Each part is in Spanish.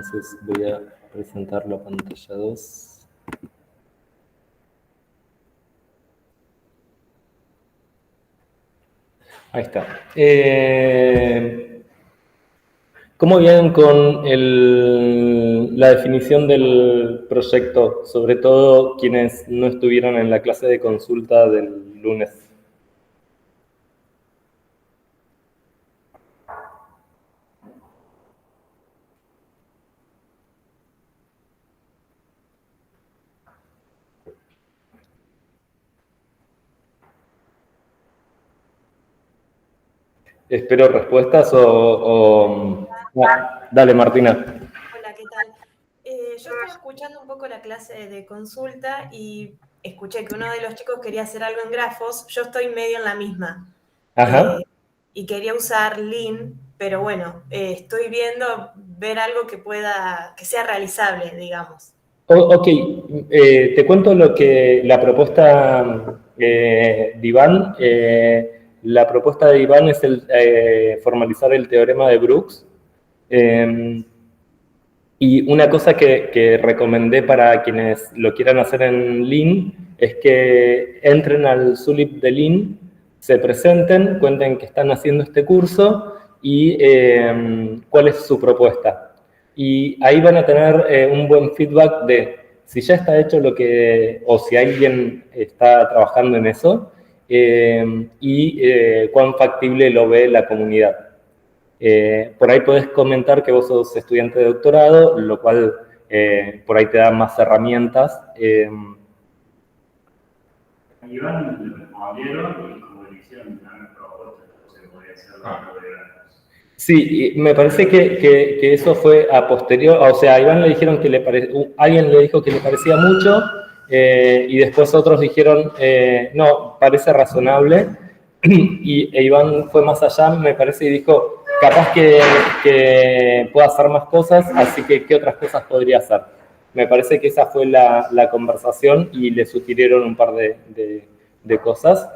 Entonces voy a presentar la pantalla 2. Ahí está. ¿Cómo vienen con la definición del proyecto? Sobre todo quienes no estuvieron en la clase de consulta del lunes. Espero respuestas o... dale, Martina. Hola, ¿qué tal? Yo estaba escuchando un poco la clase de consulta y escuché que uno de los chicos quería hacer algo en grafos. Yo estoy medio en la misma. Ajá. Y quería usar Lean, pero bueno, estoy viendo ver algo que sea realizable, digamos. Ok, te cuento la propuesta de Iván. La propuesta de Iván es formalizar el teorema de Brooks. Y una cosa que recomendé para quienes lo quieran hacer en Lean es que entren al Zulip de Lean, se presenten, cuenten que están haciendo este curso y cuál es su propuesta. Y ahí van a tener un buen feedback de si ya está hecho o si alguien está trabajando en eso, y cuán factible lo ve la comunidad. Por ahí podés comentar que vos sos estudiante de doctorado, lo cual por ahí te da más herramientas. Iván lo abrieron y como elección también propuestas, se podría hacer algo de granos. Sí, me parece que eso fue a posterior, o sea, a Iván le dijeron que alguien le dijo que le parecía mucho, y después otros dijeron, no, parece razonable, e Iván fue más allá, me parece, y dijo, capaz que pueda hacer más cosas, así que ¿qué otras cosas podría hacer? Me parece que esa fue la conversación y le sugirieron un par de cosas.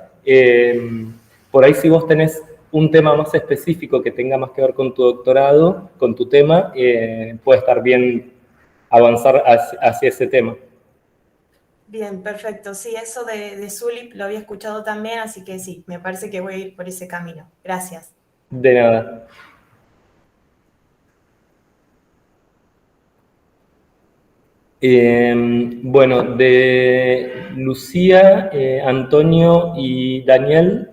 Por ahí si vos tenés un tema más específico que tenga más que ver con tu doctorado, con tu tema, puede estar bien avanzar hacia ese tema. Bien, perfecto. Sí, eso de Zulip lo había escuchado también, así que sí, me parece que voy a ir por ese camino. Gracias. De nada. Bueno, de Lucía, Antonio y Daniel,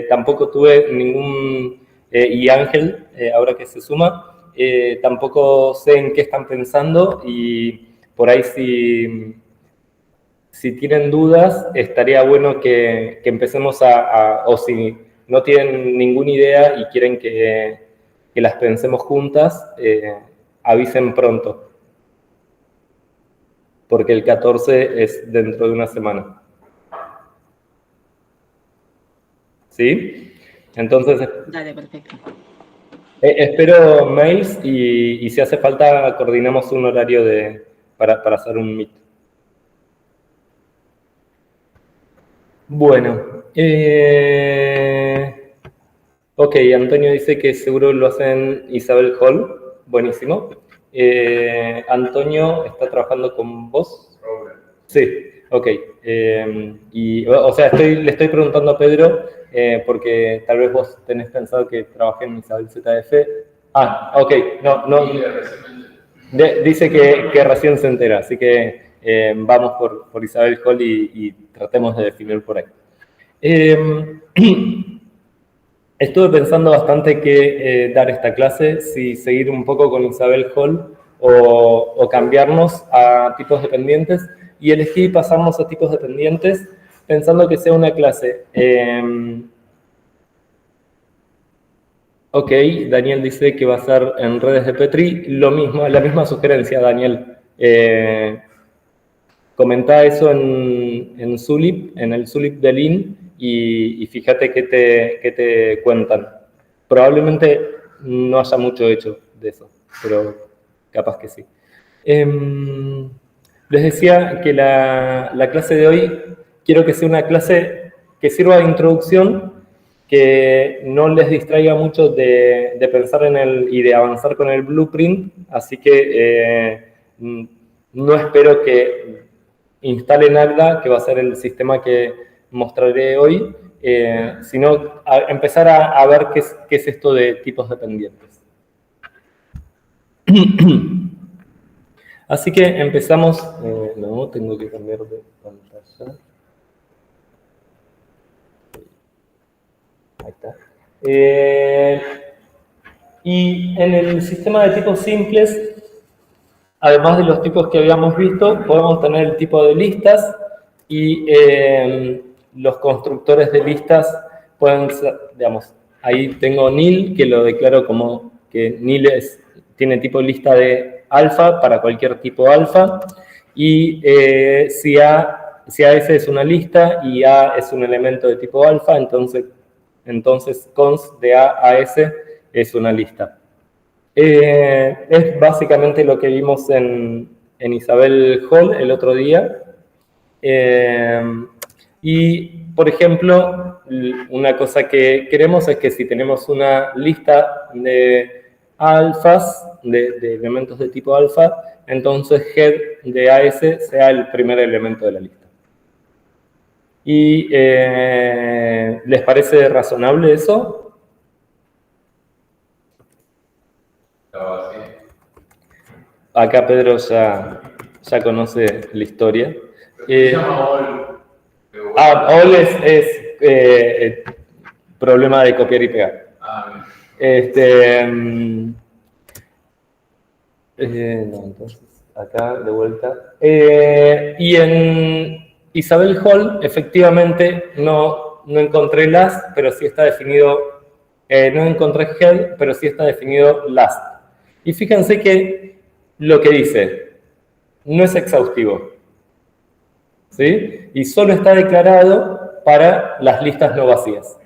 tampoco tuve y Ángel, ahora que se suma, tampoco sé en qué están pensando y por ahí si tienen dudas, estaría bueno que empecemos o si no tienen ninguna idea y quieren que las pensemos juntas, avisen pronto. Porque el 14 es dentro de una semana. ¿Sí? Entonces, dale, perfecto. Espero mails y si hace falta coordinamos un horario para hacer un meet. Bueno, ok, Antonio dice que seguro lo hacen Isabel Hall, buenísimo. Antonio está trabajando con vos. Sí, ok. O sea, le estoy preguntando a Pedro porque tal vez vos tenés pensado que trabajé en Isabel ZF. Ah, ok, no. Dice que recién se entera, así que vamos por Isabel Hall y tratemos de definir por ahí. Estuve pensando bastante qué dar esta clase, si seguir un poco con Isabel Hall o cambiarnos a tipos dependientes, y elegí pasarnos a tipos dependientes pensando que sea una clase. Ok, Daniel dice que va a ser en redes de Petri, lo mismo, la misma sugerencia, Daniel. Comentá eso en Zulip, en el Zulip de Lean, y fíjate qué te cuentan. Probablemente no haya mucho hecho de eso, pero capaz que sí. Les decía que la clase de hoy quiero que sea una clase que sirva de introducción que no les distraiga mucho de pensar y de avanzar con el blueprint, así que no espero que instalen Agda, que va a ser el sistema que mostraré hoy, sino empezar a ver qué es esto de tipos dependientes. Así que empezamos, no, tengo que cambiar de pantalla. Ahí está. Y en el sistema de tipos simples, además de los tipos que habíamos visto, podemos tener el tipo de listas y los constructores de listas pueden ser, digamos, ahí tengo nil, que lo declaro como que nil tiene tipo lista de alfa para cualquier tipo alfa, y si AS es una lista y A es un elemento de tipo alfa, entonces const de A a S es una lista. Es básicamente lo que vimos en Isabel Hall el otro día. Y, por ejemplo, una cosa que queremos es que si tenemos una lista de alfas, de elementos de tipo alfa, entonces head de AS sea el primer elemento de la lista. ¿Y les parece razonable eso? Acá Pedro ya conoce la historia. Se llama All. All es problema de copiar y pegar. No, entonces, acá de vuelta. Y en Isabel Hall, efectivamente, no encontré last, pero sí está definido, no encontré head, pero sí está definido last. Y fíjense que lo que dice no es exhaustivo, ¿sí? Y solo está declarado para las listas no vacías.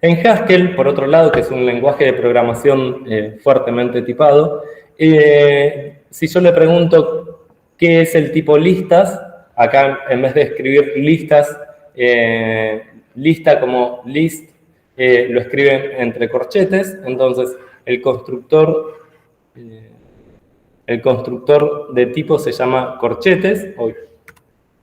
En Haskell, por otro lado, que es un lenguaje de programación fuertemente tipado, si yo le pregunto qué es el tipo listas, acá en vez de escribir listas, lista como list, lo escriben entre corchetes, entonces el constructor de tipo se llama corchetes,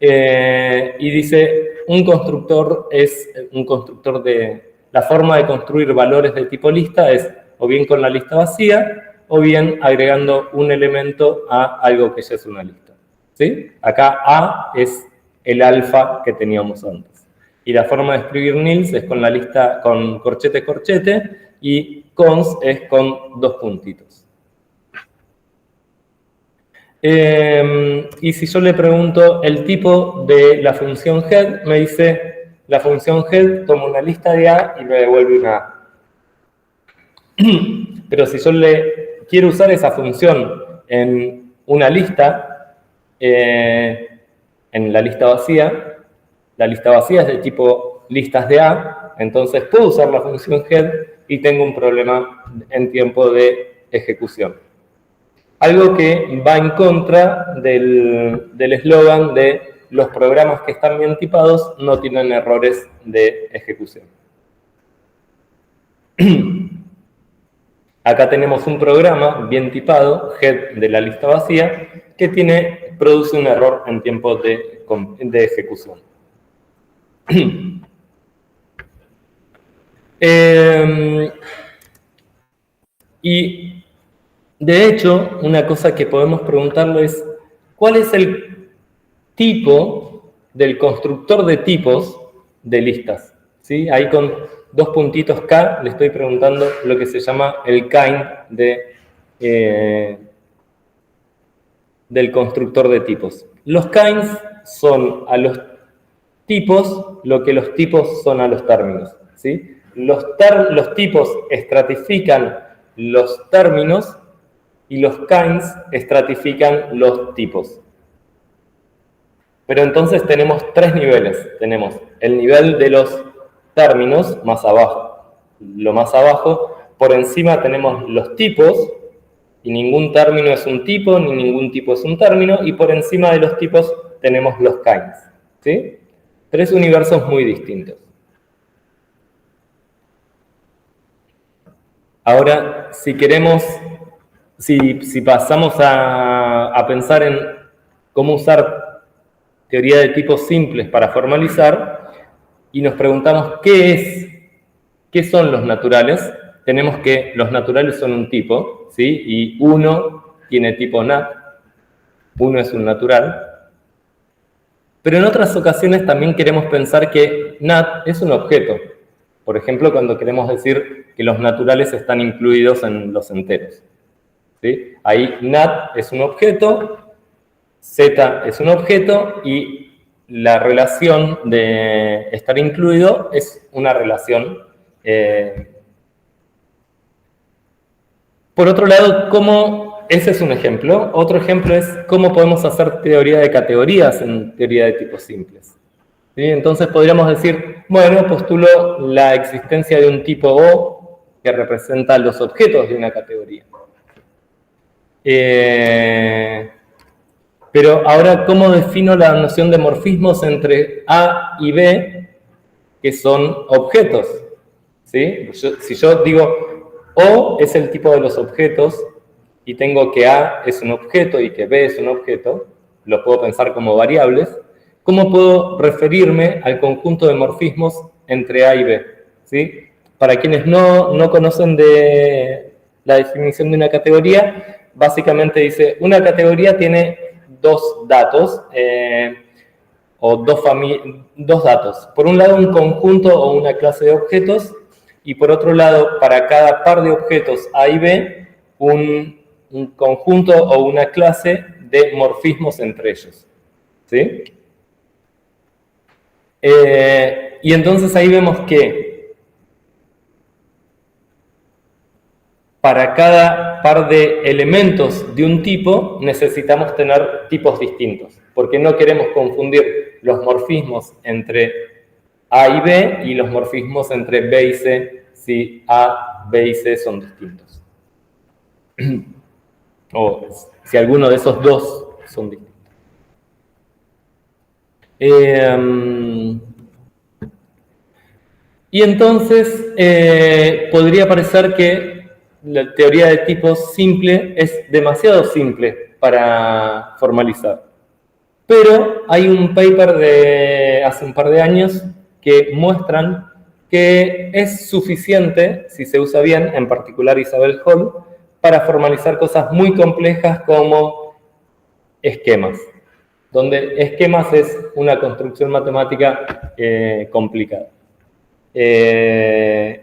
y dice, un constructor es un constructor de... La forma de construir valores de tipo lista es o bien con la lista vacía, o bien agregando un elemento a algo que ya es una lista, ¿sí? Acá A es el alfa que teníamos antes. Y la forma de escribir nils es con la lista, con corchete, y cons es con dos puntitos. Y si yo le pregunto el tipo de la función head, me dice, la función head toma una lista de A y me devuelve una A. Pero si yo le quiero usar esa función en una lista, en la lista vacía es de tipo listas de A, entonces puedo usar la función head y tengo un problema en tiempo de ejecución. Algo que va en contra del eslogan de los programas que están bien tipados no tienen errores de ejecución. Acá tenemos un programa bien tipado, head de la lista vacía, que produce un error en tiempo de ejecución. Y de hecho, una cosa que podemos preguntarle es, ¿cuál es el tipo del constructor de tipos de listas? ¿Sí? Ahí con dos puntitos K le estoy preguntando lo que se llama el kind del constructor de tipos. Los kinds son a los tipos lo que los tipos son a los términos, ¿sí? Los tipos estratifican los términos y los kinds estratifican los tipos. Pero entonces tenemos tres niveles. Tenemos el nivel de los términos, más abajo. Lo más abajo, por encima tenemos los tipos, y ningún término es un tipo, ni ningún tipo es un término, y por encima de los tipos tenemos los kinds, ¿sí? Tres universos muy distintos. Ahora, si pasamos a pensar en cómo usar teoría de tipos simples para formalizar, y nos preguntamos qué son los naturales, tenemos que los naturales son un tipo, ¿sí? Y uno tiene tipo nat, uno es un natural. Pero en otras ocasiones también queremos pensar que nat es un objeto. Por ejemplo, cuando queremos decir que los naturales están incluidos en los enteros. ¿Sí? Ahí nat es un objeto, z es un objeto y la relación de estar incluido es una relación. Por otro lado, ese es un ejemplo. Otro ejemplo es cómo podemos hacer teoría de categorías en teoría de tipos simples. ¿Sí? Entonces podríamos decir, bueno, postulo la existencia de un tipo O que representa los objetos de una categoría. Pero ahora, ¿cómo defino la noción de morfismos entre A y B, que son objetos? ¿Sí? Si yo digo O es el tipo de los objetos y tengo que A es un objeto y que B es un objeto, lo puedo pensar como variables, ¿cómo puedo referirme al conjunto de morfismos entre A y B? ¿Sí? Para quienes no conocen de la definición de una categoría, básicamente dice, una categoría tiene dos datos, o dos datos. Por un lado, un conjunto o una clase de objetos, y por otro lado, para cada par de objetos A y B, un conjunto o una clase de morfismos entre ellos. ¿Sí? Y entonces ahí vemos que para cada par de elementos de un tipo necesitamos tener tipos distintos, porque no queremos confundir los morfismos entre A y B y los morfismos entre B y C si A, B y C son distintos. O si alguno de esos dos son distintos. Y entonces podría parecer que la teoría de tipos simple es demasiado simple para formalizar. Pero hay un paper de hace un par de años que muestran que es suficiente, si se usa bien, en particular Isabel Hall, para formalizar cosas muy complejas como esquemas, donde esquemas es una construcción matemática complicada, que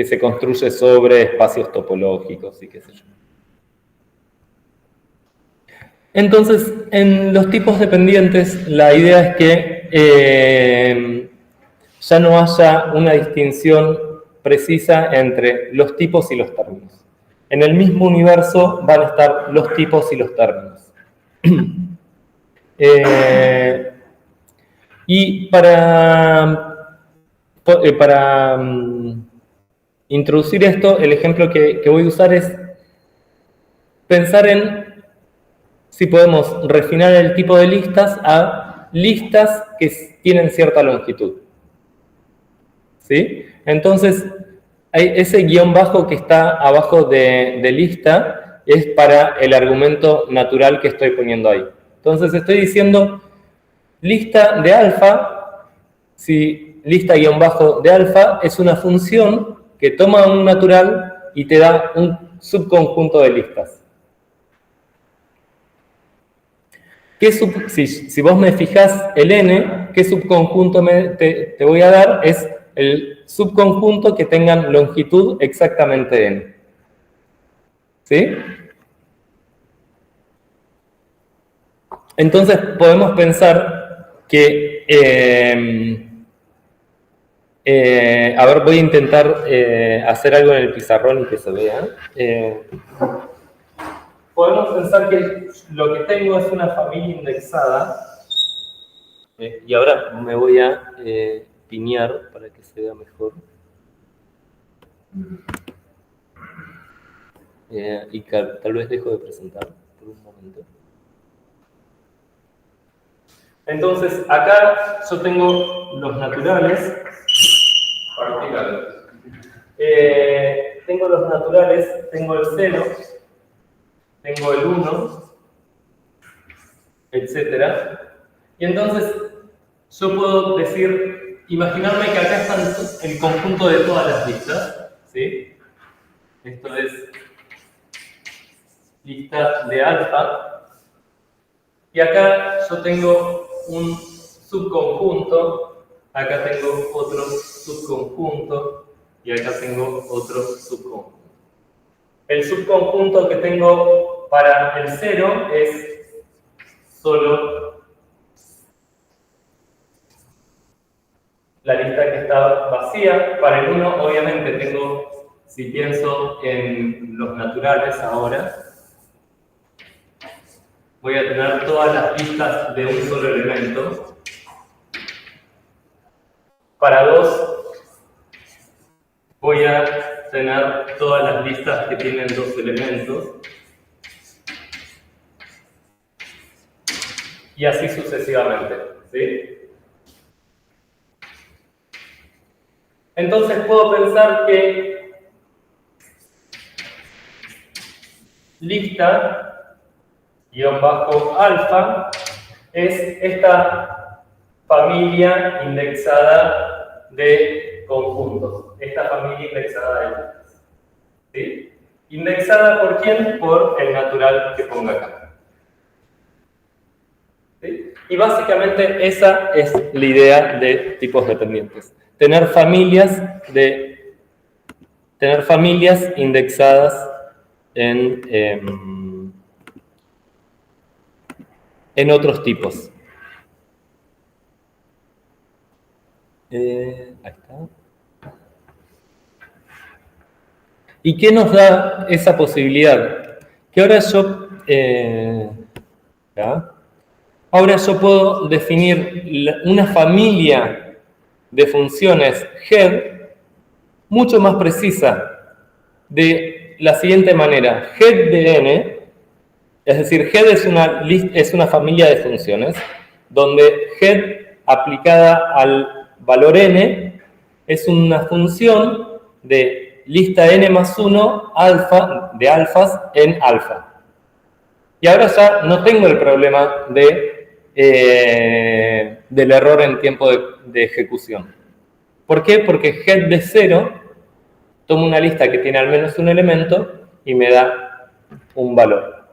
se construye sobre espacios topológicos y qué sé yo. Entonces, en los tipos dependientes, la idea es que ya no haya una distinción precisa entre los tipos y los términos. En el mismo universo van a estar los tipos y los términos. Y para introducir esto, el ejemplo que voy a usar es pensar en si podemos refinar el tipo de listas a listas que tienen cierta longitud. ¿Sí? Entonces, ese guión bajo que está abajo de lista es para el argumento natural que estoy poniendo ahí. Entonces, estoy diciendo lista de alfa, si lista guión bajo de alfa es una función que toma un natural y te da un subconjunto de listas. Si vos me fijás el n, ¿qué subconjunto te voy a dar? Es el subconjunto que tengan longitud exactamente n. ¿Sí? Entonces podemos pensar que... a ver, voy a intentar hacer algo en el pizarrón y que se vea. Podemos pensar que lo que tengo es una familia indexada. Y ahora me voy a piñar para que se vea mejor. Y tal vez dejo de presentar por un momento. Entonces, acá yo tengo los naturales. Tengo los naturales, tengo el 0, tengo el 1, etc. Y entonces, yo puedo decir, imaginarme que acá están el conjunto de todas las listas, ¿sí? Esto es lista de alfa. Y acá yo tengo un subconjunto, acá tengo otro subconjunto y acá tengo otro subconjunto. El subconjunto que tengo para el 0 es solo la lista que está vacía. Para el 1, obviamente, tengo, si pienso en los naturales ahora, voy a tener todas las listas de un solo elemento. Para 2, voy a tener todas las listas que tienen 2 elementos. Y así sucesivamente, ¿sí? Entonces puedo pensar que lista -alfa es esta familia indexada de conjuntos, esta familia indexada de listas. ¿Sí? ¿Indexada por quién? Por el natural que ponga acá. ¿Sí? Y básicamente esa es la idea de tipos dependientes. Tener familias indexadas en otros tipos. Ahí está. ¿Y qué nos da esa posibilidad? Que ahora yo puedo definir una familia de funciones head mucho más precisa de la siguiente manera. Head de n, es decir, head es una familia de funciones donde head aplicada al valor n es una función de lista n más 1 alfa, de alfas en alfa. Y ahora ya no tengo el problema del error en tiempo de ejecución. ¿Por qué? Porque head de 0 toma una lista que tiene al menos un elemento y me da un valor.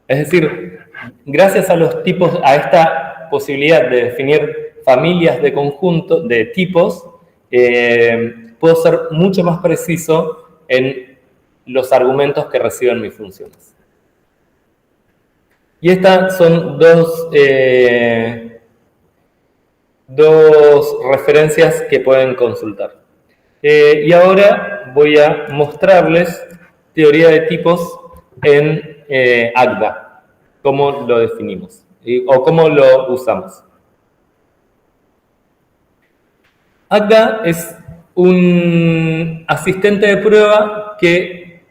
Es decir, gracias a los tipos, a esta posibilidad de definir familias de conjuntos, de tipos, puedo ser mucho más preciso en los argumentos que reciben mis funciones. Y estas son dos referencias que pueden consultar. Y ahora voy a mostrarles teoría de tipos en Agda, cómo lo definimos o cómo lo usamos. Agda es un asistente de prueba que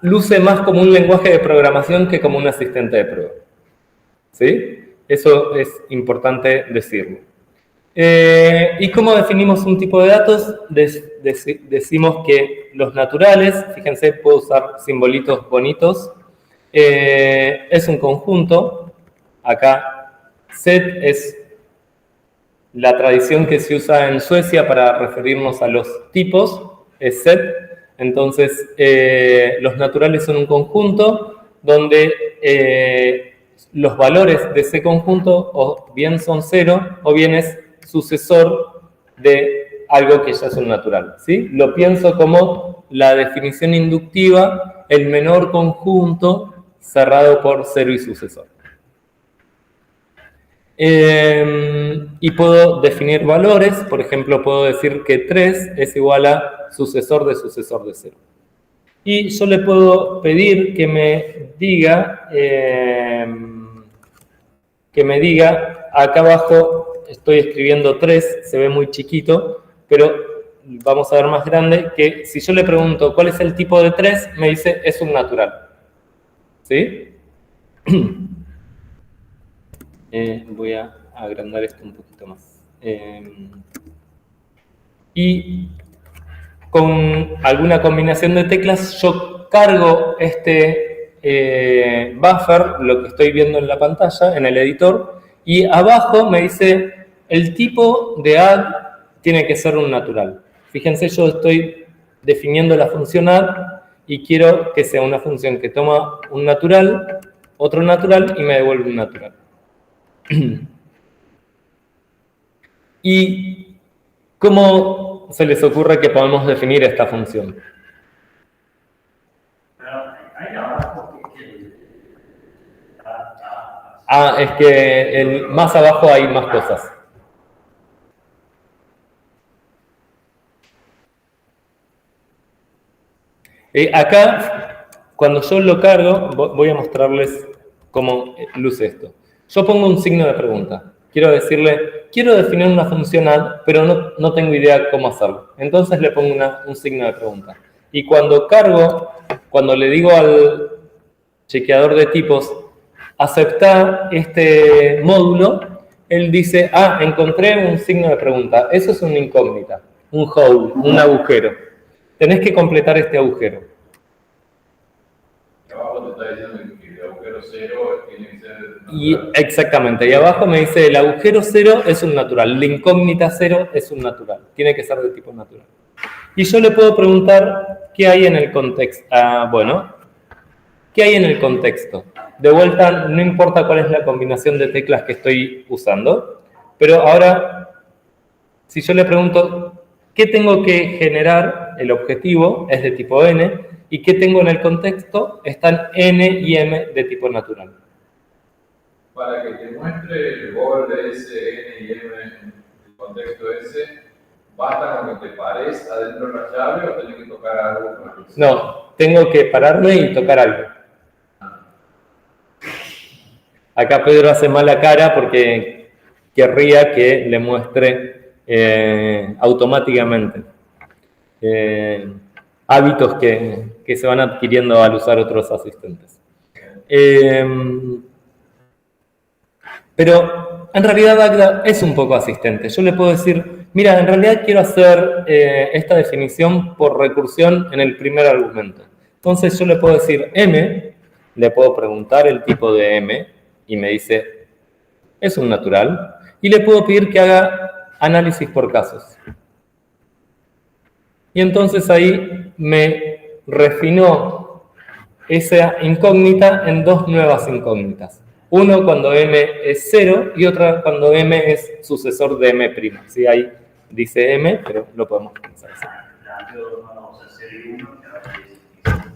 luce más como un lenguaje de programación que como un asistente de prueba. ¿Sí? Eso es importante decirlo. ¿Y cómo definimos un tipo de datos? Decimos que los naturales, fíjense, puedo usar simbolitos bonitos, es un conjunto. Acá, set es la tradición que se usa en Suecia para referirnos a los tipos, es set. Entonces, los naturales son un conjunto donde los valores de ese conjunto o bien son 0 o bien es sucesor de algo que ya es un natural, ¿sí? Lo pienso como la definición inductiva, el menor conjunto cerrado por 0 y sucesor. Y puedo definir valores, por ejemplo, puedo decir que 3 es igual a sucesor de 0. Y yo le puedo pedir que me diga, acá abajo estoy escribiendo 3, se ve muy chiquito, pero vamos a ver más grande, que si yo le pregunto cuál es el tipo de 3, me dice es un natural. ¿Sí? Voy a agrandar esto un poquito más. Y con alguna combinación de teclas yo cargo este buffer, lo que estoy viendo en la pantalla, en el editor, y abajo me dice el tipo de add tiene que ser un natural. Fíjense, yo estoy definiendo la función add y quiero que sea una función que toma un natural, otro natural y me devuelve un natural. ¿Y cómo se les ocurre que podemos definir esta función? Pero ahí abajo, ¿qué? Es que más abajo hay más cosas. Acá, cuando yo lo cargo, voy a mostrarles cómo luce esto. Yo pongo un signo de pregunta. Quiero decirle, quiero definir una función add, pero no tengo idea cómo hacerlo. Entonces le pongo un signo de pregunta. Y cuando cargo, cuando le digo al chequeador de tipos, aceptar este módulo, él dice, encontré un signo de pregunta. Eso es una incógnita, un hole, un agujero. Tenés que completar este agujero. Y abajo te está diciendo que el agujero cero tiene que ser natural. Exactamente, y abajo me dice el agujero cero es un natural, la incógnita cero es un natural, tiene que ser de tipo natural. Y yo le puedo preguntar qué hay en el contexto. ¿Qué hay en el contexto? De vuelta, no importa cuál es la combinación de teclas que estoy usando, pero ahora, si yo le pregunto qué tengo que generar, el objetivo es de tipo n, y qué tengo en el contexto, están n y m de tipo natural. Para que te muestre el borde S, N y M en el contexto S, ¿basta con que te pares adentro de la llave o tenés que tocar algo? No, tengo que pararme y tocar algo. Acá Pedro hace mala cara porque querría que le muestre automáticamente hábitos que se van adquiriendo al usar otros asistentes. Pero en realidad Agda es un poco asistente. Yo le puedo decir, mira, en realidad quiero hacer esta definición por recursión en el primer argumento. Entonces yo le puedo decir m, le puedo preguntar el tipo de m, y me dice, es un natural, y le puedo pedir que haga análisis por casos. Y entonces ahí me refinó esa incógnita en dos nuevas incógnitas. Uno cuando m es 0 y otra cuando m es sucesor de m'. ¿Sí? Ahí dice m, pero lo podemos pensar así.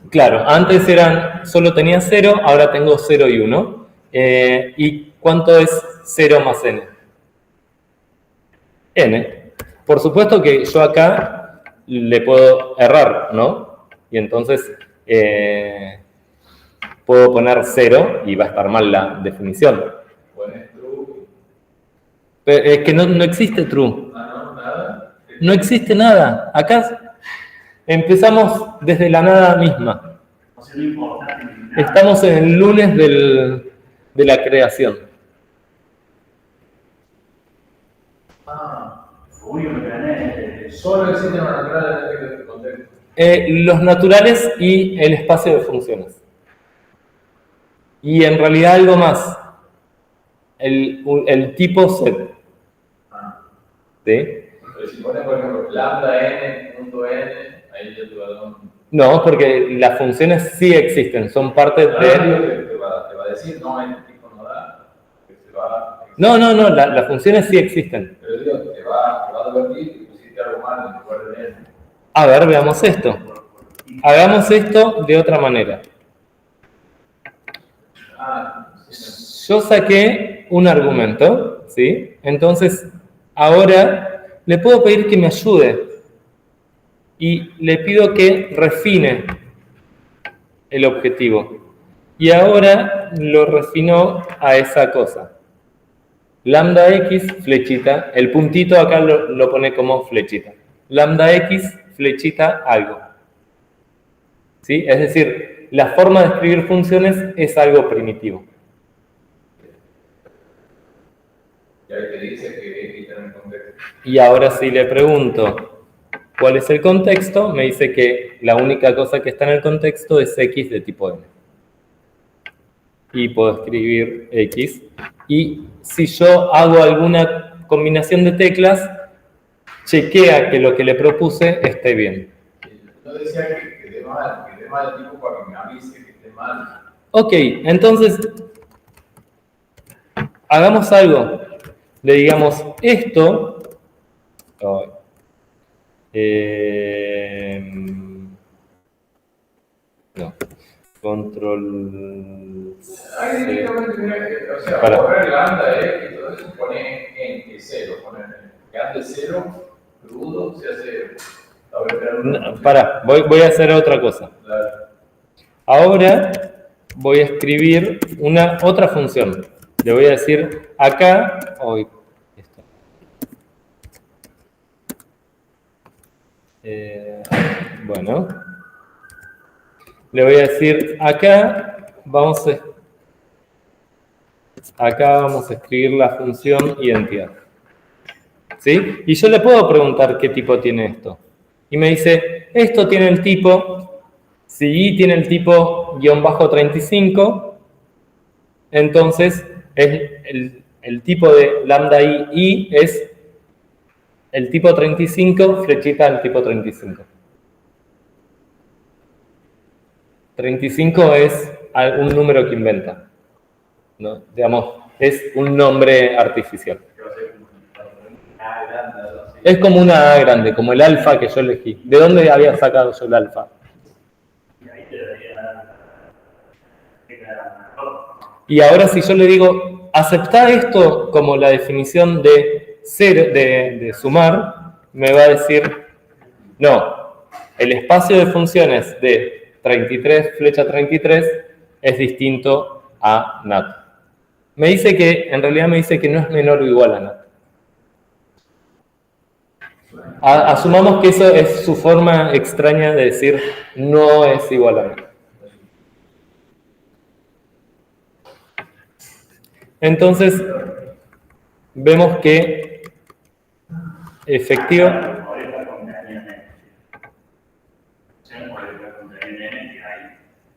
Claro, antes solo tenía 0, ahora tengo 0 y 1. ¿Y cuánto es 0 más n? N. Por supuesto que yo acá le puedo errar, ¿no? Y entonces puedo poner 0 y va a estar mal la definición. Pones true. Pero es que no existe true. No, nada. No existe nada. Acá empezamos desde la nada misma. O sea, no importa. Estamos en el lunes de la creación. Uy, me gané. Solo existen los naturales en este contexto. Los naturales y el espacio de funciones. Y en realidad algo más. El tipo set. ¿Sí? Pero si pones, por ejemplo, lambda n, punto n, ahí ya te va a dar un... No, porque las funciones sí existen, son parte de... Te va a decir, no, este tipo no da, que se va... No, las funciones sí existen. Pero digo, te va a advertir que pusiste algo mal en lugar de n. A ver, veamos esto. Hagamos esto de otra manera. Yo saqué un argumento, ¿sí? Entonces, ahora le puedo pedir que me ayude. Y le pido que refine el objetivo. Y ahora lo refinó a esa cosa. Lambda x, flechita. El puntito acá lo pone como flechita. Lambda x, flechita, algo. ¿Sí? Es decir, la forma de escribir funciones es algo primitivo. Y ahí te dice que X está en el contexto. Y ahora si le pregunto cuál es el contexto, me dice que la única cosa que está en el contexto es X de tipo n. Y puedo escribir X. Y si yo hago alguna combinación de teclas, chequea que lo que le propuse esté bien. No decía que dé mal el tipo para que me avise que esté mal. Ok, entonces, hagamos algo. Le digamos esto. No. Control. Ahí directamente, o sea, Para. borrar el lambda y todo eso, pone en cero, pone que ande cero, crudo, se hace. Para, voy a hacer otra cosa. Ahora voy a escribir otra función. Le voy a decir acá. Bueno. Le voy a decir acá vamos a escribir la función identidad. ¿Sí? Y yo le puedo preguntar qué tipo tiene esto. Y me dice, esto tiene el tipo, si i tiene el tipo _35, entonces el tipo de lambda i es el tipo 35 flechita al tipo 35. 35 es un número que inventa, ¿no? Digamos, es un nombre artificial. Es como una A grande, como el alfa que yo elegí. ¿De dónde había sacado yo el alfa? Y ahora si yo le digo, aceptá esto como la definición de sumar, me va a decir, no, el espacio de funciones de 33, flecha 33, es distinto a nat. En realidad me dice que no es menor o igual a nat. Asumamos que eso es su forma extraña de decir no es igual a nat. Entonces, vemos que efectivamente.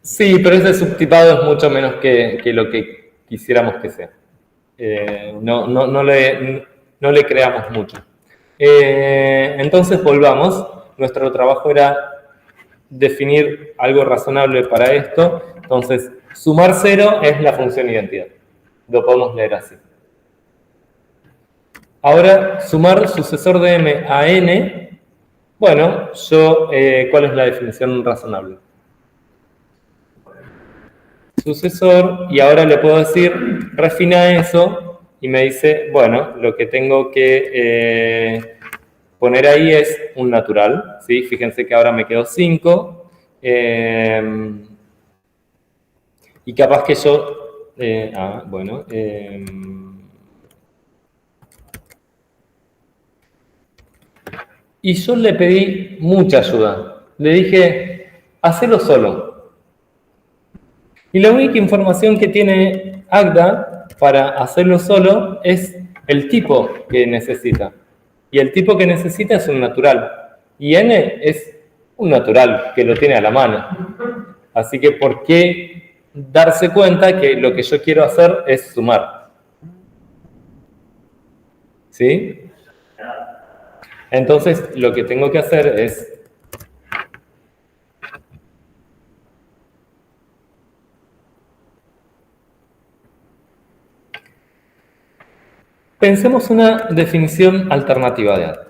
Sí, pero ese subtipado es mucho menos que lo que quisiéramos que sea. No le creamos mucho. Entonces volvamos. Nuestro trabajo era definir algo razonable para esto. Entonces, sumar 0 es la función identidad. Lo podemos leer así. Ahora, sumar sucesor de m a n. Bueno, ¿cuál es la definición razonable? Sucesor, y ahora le puedo decir, refina eso, y me dice, bueno, lo que tengo que poner ahí es un natural, ¿sí? Fíjense que ahora me quedó 5, y capaz que yo, y yo le pedí mucha ayuda, le dije, hacelo solo. Y la única información que tiene Agda para hacerlo solo es el tipo que necesita. Y el tipo que necesita es un natural. Y n es un natural que lo tiene a la mano. Así que, ¿por qué darse cuenta que lo que yo quiero hacer es sumar? ¿Sí? Entonces, lo que tengo que hacer es... Pensemos una definición alternativa de A.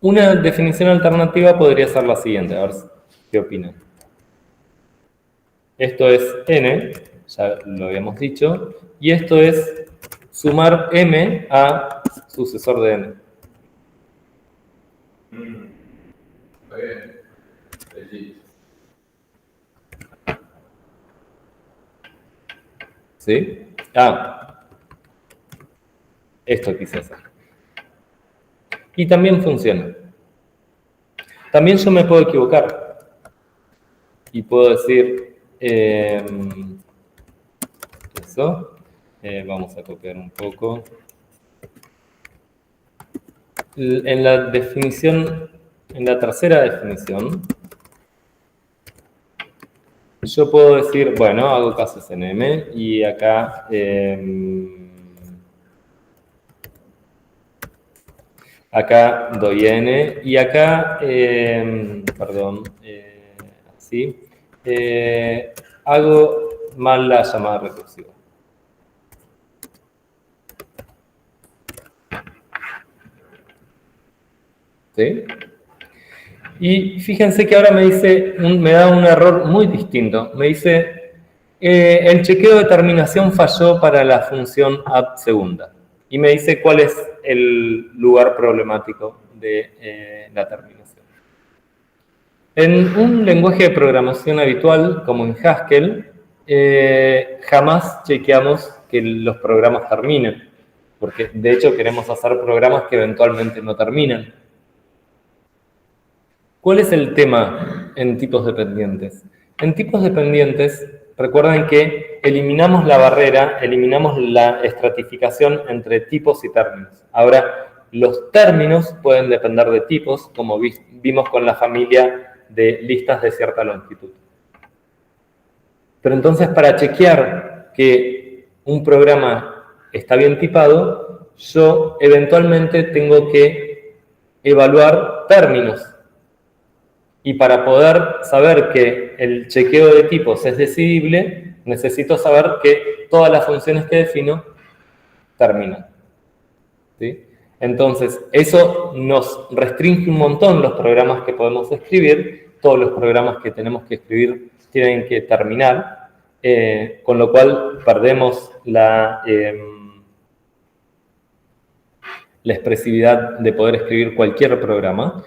Una definición alternativa podría ser la siguiente, a ver qué opinan. Esto es n, ya lo habíamos dicho, y esto es sumar m a sucesor de n. Está bien. Legit. ¿Sí? Esto quise hacer. Y también funciona. También yo me puedo equivocar. Y puedo decir, eso. Vamos a copiar un poco. En la definición, en la tercera definición, yo puedo decir, bueno, hago casos en M y acá acá doy n y acá, así, hago mal la llamada recursiva. ¿Sí? Y fíjense que ahora me da un error muy distinto. Me dice, el chequeo de terminación falló para la función add segunda. Y me dice cuál es el lugar problemático de la terminación. En un lenguaje de programación habitual, como en Haskell, jamás chequeamos que los programas terminen. Porque, de hecho, queremos hacer programas que eventualmente no terminan. ¿Cuál es el tema en tipos dependientes? En tipos dependientes, recuerden que eliminamos la barrera, eliminamos la estratificación entre tipos y términos. Ahora, los términos pueden depender de tipos, como vimos con la familia de listas de cierta longitud. Pero entonces, para chequear que un programa está bien tipado, yo eventualmente tengo que evaluar términos. Y para poder saber que el chequeo de tipos es decidible, necesito saber que todas las funciones que defino terminan. ¿Sí? Entonces, eso nos restringe un montón los programas que podemos escribir. Todos los programas que tenemos que escribir tienen que terminar, con lo cual perdemos la expresividad de poder escribir cualquier programa.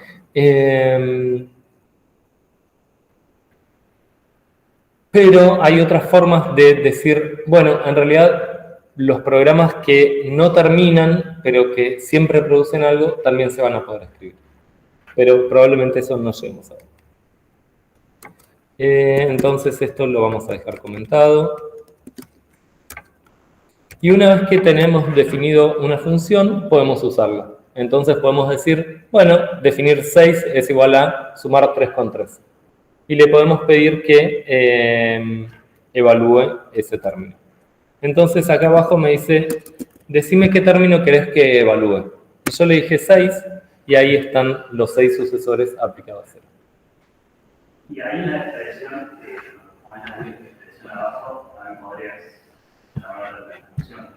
Pero hay otras formas de decir, bueno, en realidad los programas que no terminan, pero que siempre producen algo, también se van a poder escribir. Pero probablemente eso no lleguemos a ver. Entonces esto lo vamos a dejar comentado. Y una vez que tenemos definido una función, podemos usarla. Entonces podemos decir, bueno, definir 6 es igual a sumar 3 con 3. Y le podemos pedir que evalúe ese término. Entonces acá abajo me dice, decime qué término querés que evalúe. Y yo le dije 6, y ahí están los 6 sucesores aplicados a 0. Y ahí en la expresión, la expresión abajo, también podrías llamar la función.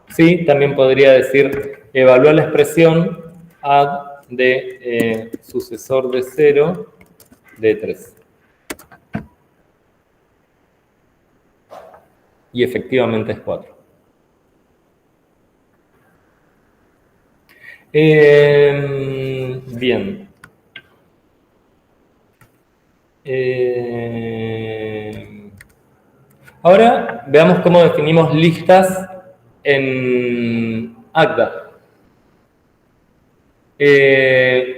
Sí, también podría decir, evalúa la expresión add de sucesor de 0 de 3. Y efectivamente es 4. Bien. Ahora veamos cómo definimos listas en Agda.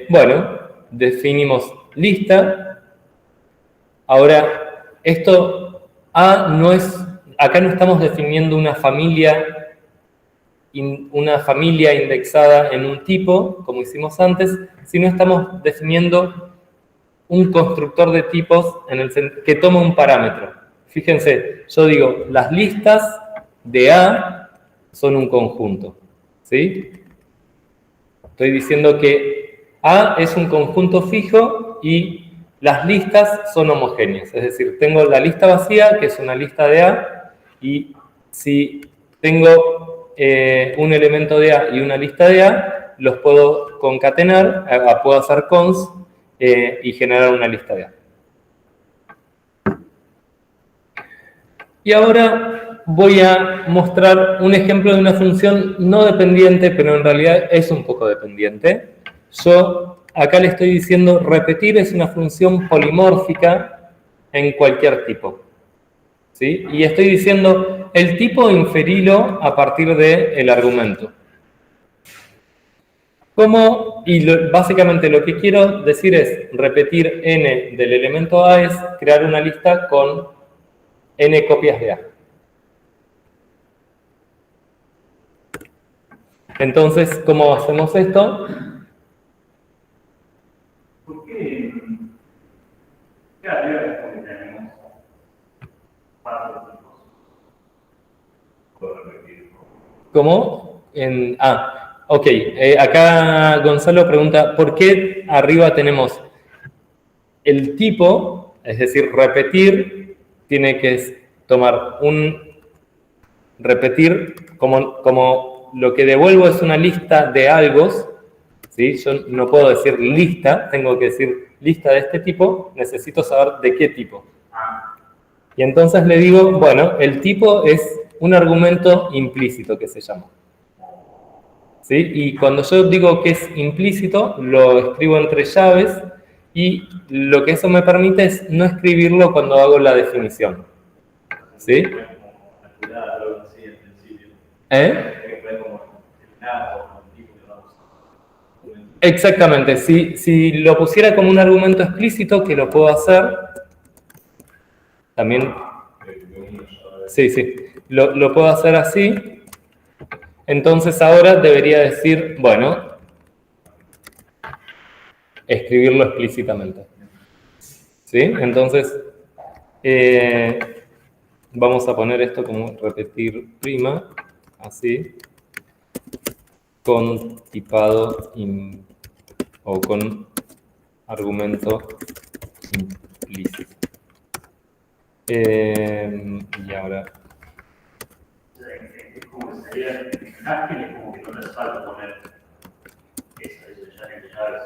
Bueno, definimos lista. Ahora, esto A no es, acá no estamos definiendo una familia indexada en un tipo, como hicimos antes, sino estamos definiendo un constructor de tipos que toma un parámetro. Fíjense, yo digo, las listas de A son un conjunto, ¿sí? Estoy diciendo que A es un conjunto fijo y las listas son homogéneas. Es decir, tengo la lista vacía, que es una lista de A, y si tengo un elemento de A y una lista de A, los puedo concatenar, puedo hacer cons y generar una lista de A. Y ahora voy a mostrar un ejemplo de una función no dependiente, pero en realidad es un poco dependiente. Yo acá le estoy diciendo repetir es una función polimórfica en cualquier tipo. ¿Sí? Y estoy diciendo el tipo inferilo a partir del argumento. Básicamente lo que quiero decir es repetir n del elemento A es crear una lista con n copias de A. Entonces, ¿cómo hacemos esto? ¿Por qué? Cada día después que tenemos 4 tipos. Puedo repetir. ¿Cómo? Ok. Acá Gonzalo pregunta, ¿por qué arriba tenemos el tipo? Es decir, repetir, tiene que tomar repetir como lo que devuelvo es una lista de algos, ¿sí? Yo no puedo decir lista, tengo que decir lista de este tipo, necesito saber de qué tipo. Y entonces le digo, bueno, el tipo es un argumento implícito que se llama. ¿Sí? Y cuando yo digo que es implícito, lo escribo entre llaves y lo que eso me permite es no escribirlo cuando hago la definición. ¿Sí? Exactamente. Si lo pusiera como un argumento explícito, que lo puedo hacer, también... Sí. Lo puedo hacer así. Entonces ahora debería decir, bueno, escribirlo explícitamente. ¿Sí? Entonces, vamos a poner esto como repetir prima, así, con tipado o con argumento implícito. Y ahora... Es como que sería en Haskell, es como que no te hace falta poner eso ya llaves.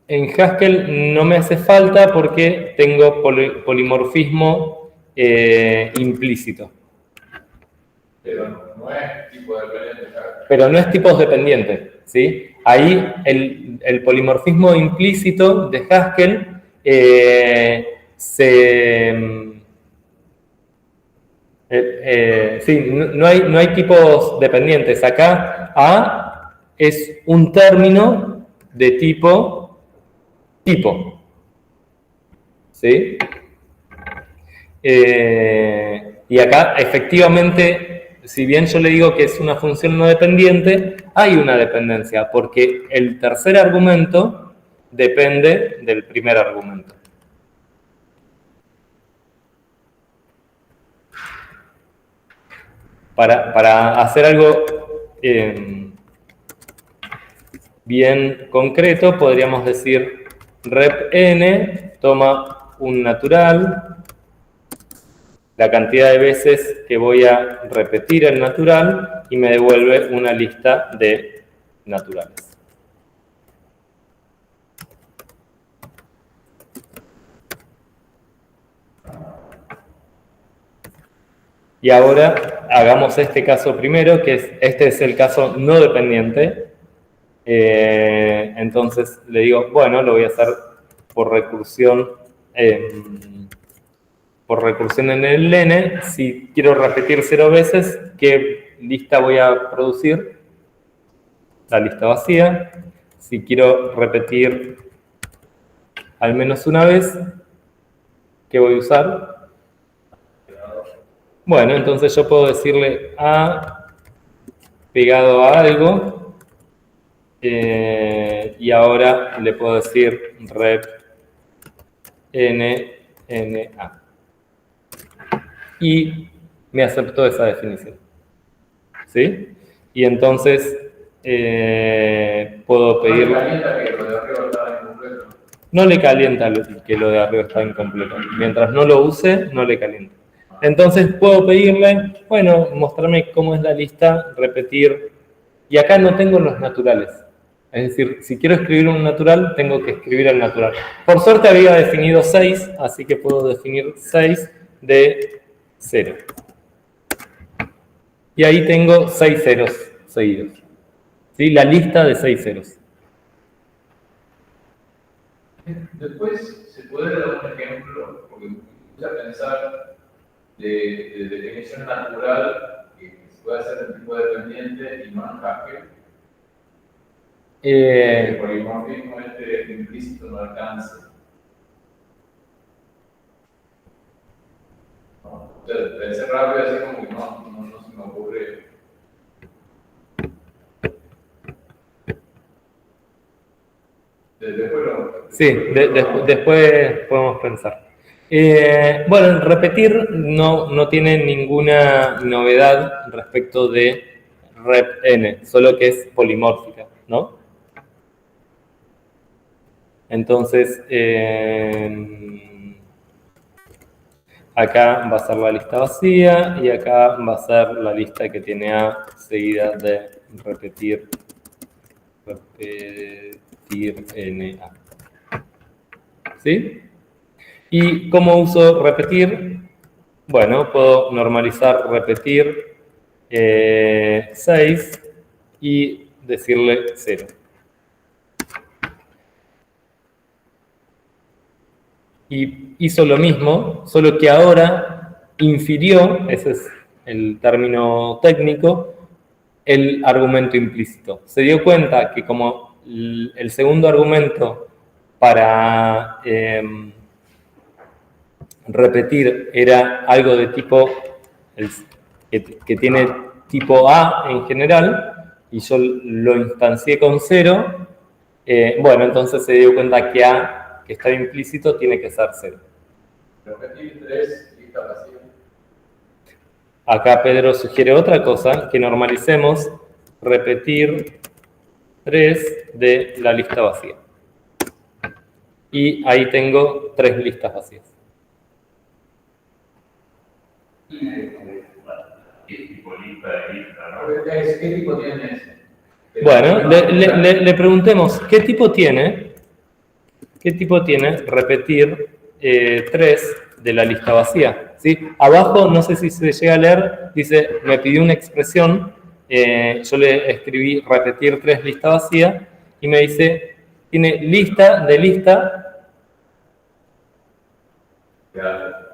En Haskell no me hace falta porque tengo polimorfismo implícito. Pero no es tipo dependiente. Pero no es tipos dependiente, ¿sí? Ahí el polimorfismo implícito de Haskell no hay tipos dependientes. Acá A es un término de tipo. ¿Sí? Y acá, efectivamente, si bien yo le digo que es una función no dependiente, hay una dependencia, porque el tercer argumento depende del primer argumento. Para hacer algo bien concreto, podríamos decir rep n toma un natural, la cantidad de veces que voy a repetir el natural y me devuelve una lista de naturales. Y ahora hagamos este caso primero, que este es el caso no dependiente. Entonces le digo, bueno, lo voy a hacer por recursión en el n. Si quiero repetir 0 veces, ¿qué lista voy a producir? La lista vacía. Si quiero repetir al menos una vez, ¿qué voy a usar? Bueno, entonces yo puedo decirle A pegado a algo. Y ahora le puedo decir rep NA. Y me aceptó esa definición. ¿Sí? Y entonces puedo pedir... No le calienta que lo de arriba está incompleto. Mientras no lo use, no le calienta. Entonces puedo pedirle, bueno, mostrarme cómo es la lista, repetir. Y acá no tengo los naturales. Es decir, si quiero escribir un natural, tengo que escribir el natural. Por suerte había definido 6, así que puedo definir 6 de 0. y ahí tengo 6 ceros seguidos. ¿Sí? La lista de 6 ceros. Después, ¿se puede dar un ejemplo? Porque me gusta pensar de definición natural que se puede hacer un tipo dependiente y no encaje. El polimorfismo implícito no alcanza. ¿No? O sea, pensé rápido así como que no se me ocurre. Sí, después podemos pensar. Bueno, repetir no tiene ninguna novedad respecto de rep n, solo que es polimórfica, ¿no? Entonces, acá va a ser la lista vacía y acá va a ser la lista que tiene A seguida de repetir NA. ¿Sí? ¿Y cómo uso repetir? Bueno, puedo normalizar repetir 6 y decirle 0. Y hizo lo mismo, solo que ahora infirió, ese es el término técnico, el argumento implícito. Se dio cuenta que como el segundo argumento para repetir era algo de tipo, que tiene tipo A en general, y yo lo instancié con 0, bueno, entonces se dio cuenta que A, que está implícito, tiene que ser 0. Repetir 3, lista vacía. Acá Pedro sugiere otra cosa, que normalicemos repetir 3 de la lista vacía. Y ahí tengo 3 listas vacías. ¿Qué tipo lista de lista, no? ¿Qué tipo tiene ese? Bueno, le preguntemos, ¿qué tipo tiene repetir 3 de la lista vacía? ¿Sí? Abajo, no sé si se llega a leer, dice, me pidió una expresión, yo le escribí repetir 3 lista vacía, y me dice, tiene lista de lista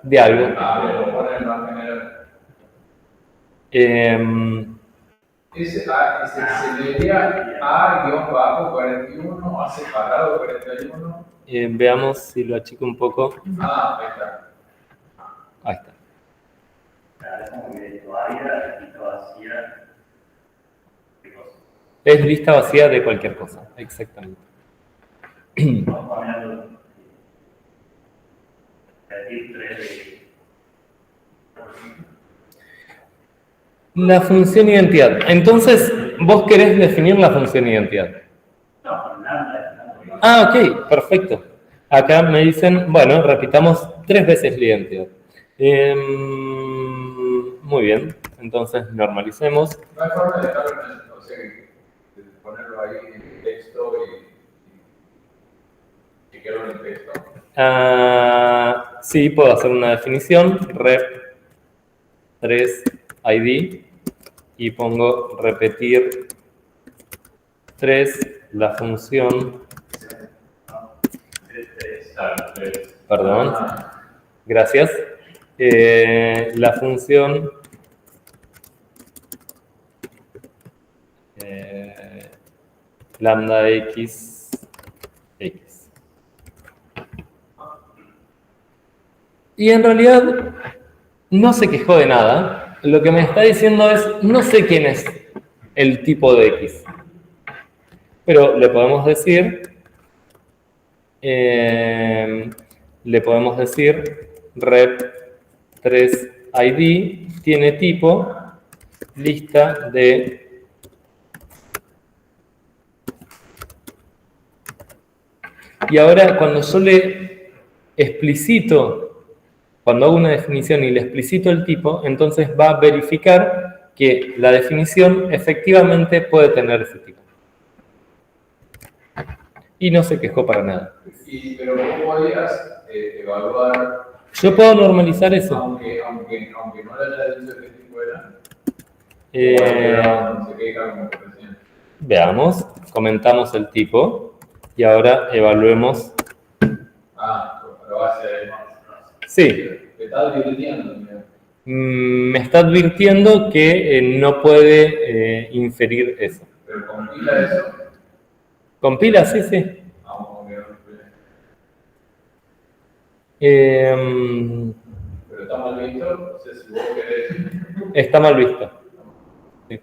de algo. Ese se leería A-41 A separado 41. Veamos si lo achico un poco. Ahí está. Ahí está. Es como que todavía lista vacía de cosas. Es lista vacía de cualquier cosa, exactamente. Vamos cambiando. Repetir 3 de. La función identidad. Entonces, vos querés definir la función identidad. No, con lambda. Ah, ok, perfecto. Acá me dicen, bueno, repitamos 3 veces la identidad. Muy bien, entonces normalicemos. No hay forma de dejarlo o sea, de ponerlo ahí en el texto y chequearlo en el texto. Sí, puedo hacer una definición, rep 3 ID, y pongo repetir 3 la función, perdón, gracias, la función lambda x. Y en realidad no se quejó de nada. Lo que me está diciendo es, no sé quién es el tipo de x. Pero le podemos decir rep 3 ID tiene tipo lista de y ahora cuando yo le explicito, cuando hago una definición y le explicito el tipo, entonces va a verificar que la definición efectivamente puede tener ese tipo. Y no se quejó para nada. Pero ¿cómo podías evaluar? Yo puedo normalizar eso. Aunque no le haya dicho qué tipo era. No sé qué cambio recién. Veamos, comentamos el tipo y ahora evaluemos. Lo hace. Sí, Te está divirtiendo, mira. me está advirtiendo que no puede inferir eso. Pero compila eso. ¿Compila? Sí, sí. Vamos a ver. Pero está mal visto. No sé si vos querés. Está mal visto. Sí.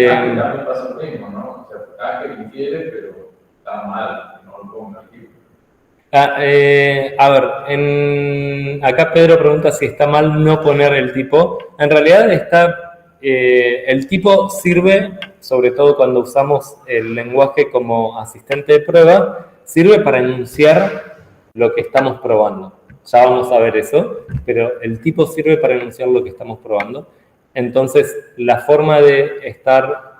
También pasa lo mismo, ¿no? O sea, que infiere, pero está mal, no lo ponga aquí. A ver, acá Pedro pregunta si está mal no poner el tipo. En realidad el tipo sirve, sobre todo cuando usamos el lenguaje como asistente de prueba, sirve para enunciar lo que estamos probando. Ya vamos a ver eso, pero el tipo sirve para enunciar lo que estamos probando. Entonces, la forma de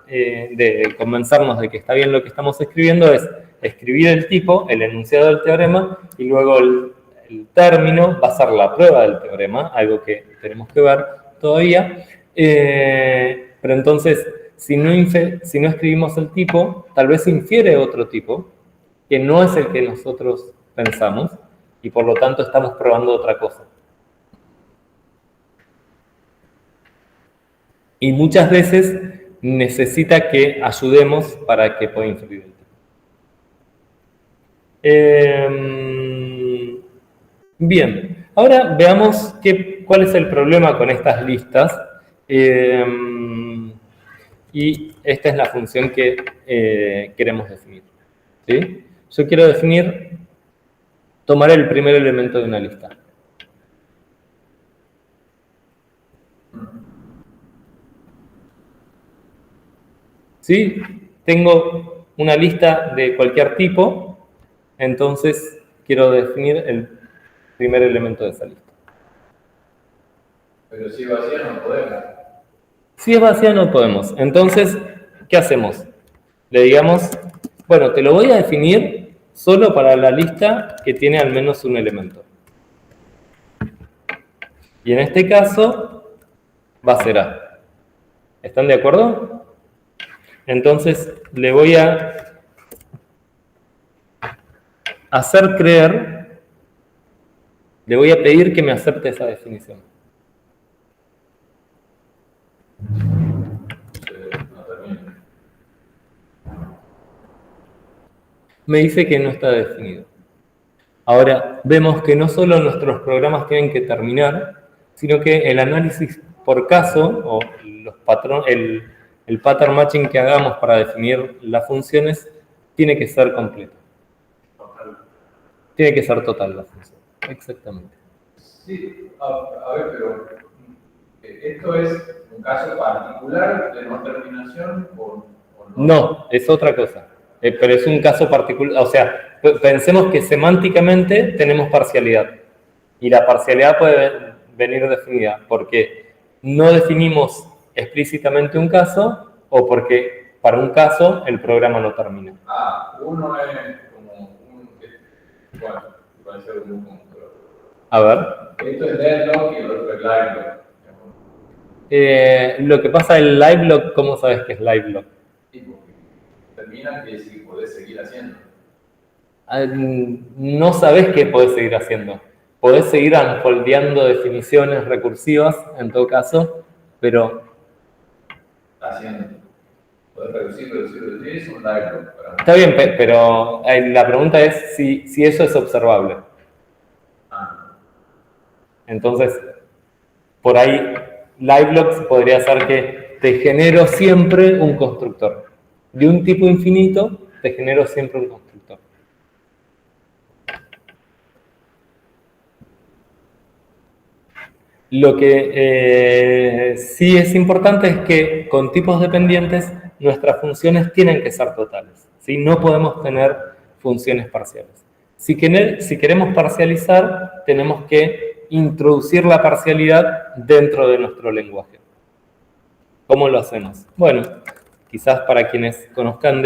de convencernos de que está bien lo que estamos escribiendo es escribir el tipo, el enunciado del teorema, y luego el término va a ser la prueba del teorema, algo que tenemos que ver todavía. Pero entonces, si no escribimos el tipo, tal vez infiere otro tipo, que no es el que nosotros pensamos, y por lo tanto estamos probando otra cosa. Y muchas veces necesita que ayudemos para que pueda inferir el tipo. Bien, ahora veamos cuál es el problema con estas listas. Y esta es la función que queremos definir. ¿Sí? Yo quiero tomar el primer elemento de una lista. ¿Sí? Tengo una lista de cualquier tipo, entonces quiero definir el primer elemento de esa lista. Pero si vacía no podemos. Si es vacía no podemos. Entonces, ¿qué hacemos? Le digamos, bueno, te lo voy a definir solo para la lista que tiene al menos un elemento. Y en este caso, va a ser A. ¿Están de acuerdo? Entonces, le voy a hacer creer, le voy a pedir que me acepte esa definición. Me dice que no está definido. Ahora, vemos que no solo nuestros programas tienen que terminar, sino que el análisis por caso, o el pattern matching que hagamos para definir las funciones, tiene que ser completo. Total. Tiene que ser total la función. Exactamente. Sí, a ver, pero ¿esto es un caso particular de no terminación o no? No, es otra cosa. Pero es un caso particular, o sea, pensemos que semánticamente tenemos parcialidad. Y la parcialidad puede venir definida porque no definimos explícitamente un caso o porque para un caso el programa no termina. Uno es como bueno, puede ser un conjunto. A ver. Esto es deadlock y el otro es livelock. Lo que pasa el livelock, ¿cómo sabes que es livelock? Sí, porque termina que si podés seguir haciendo. No sabés qué podés seguir haciendo. Podés seguir unfoldeando definiciones recursivas, en todo caso, pero... Haciendo. Podés reducir, es un livelock. Está bien, pero la pregunta es si eso es observable. Entonces, por ahí, livelocks podría ser que te genero siempre un constructor. De un tipo infinito, te genero siempre un constructor. Lo que sí es importante es que con tipos dependientes nuestras funciones tienen que ser totales, ¿sí? No podemos tener funciones parciales. Si queremos parcializar, tenemos que introducir la parcialidad dentro de nuestro lenguaje. ¿Cómo lo hacemos? Bueno, quizás para quienes conozcan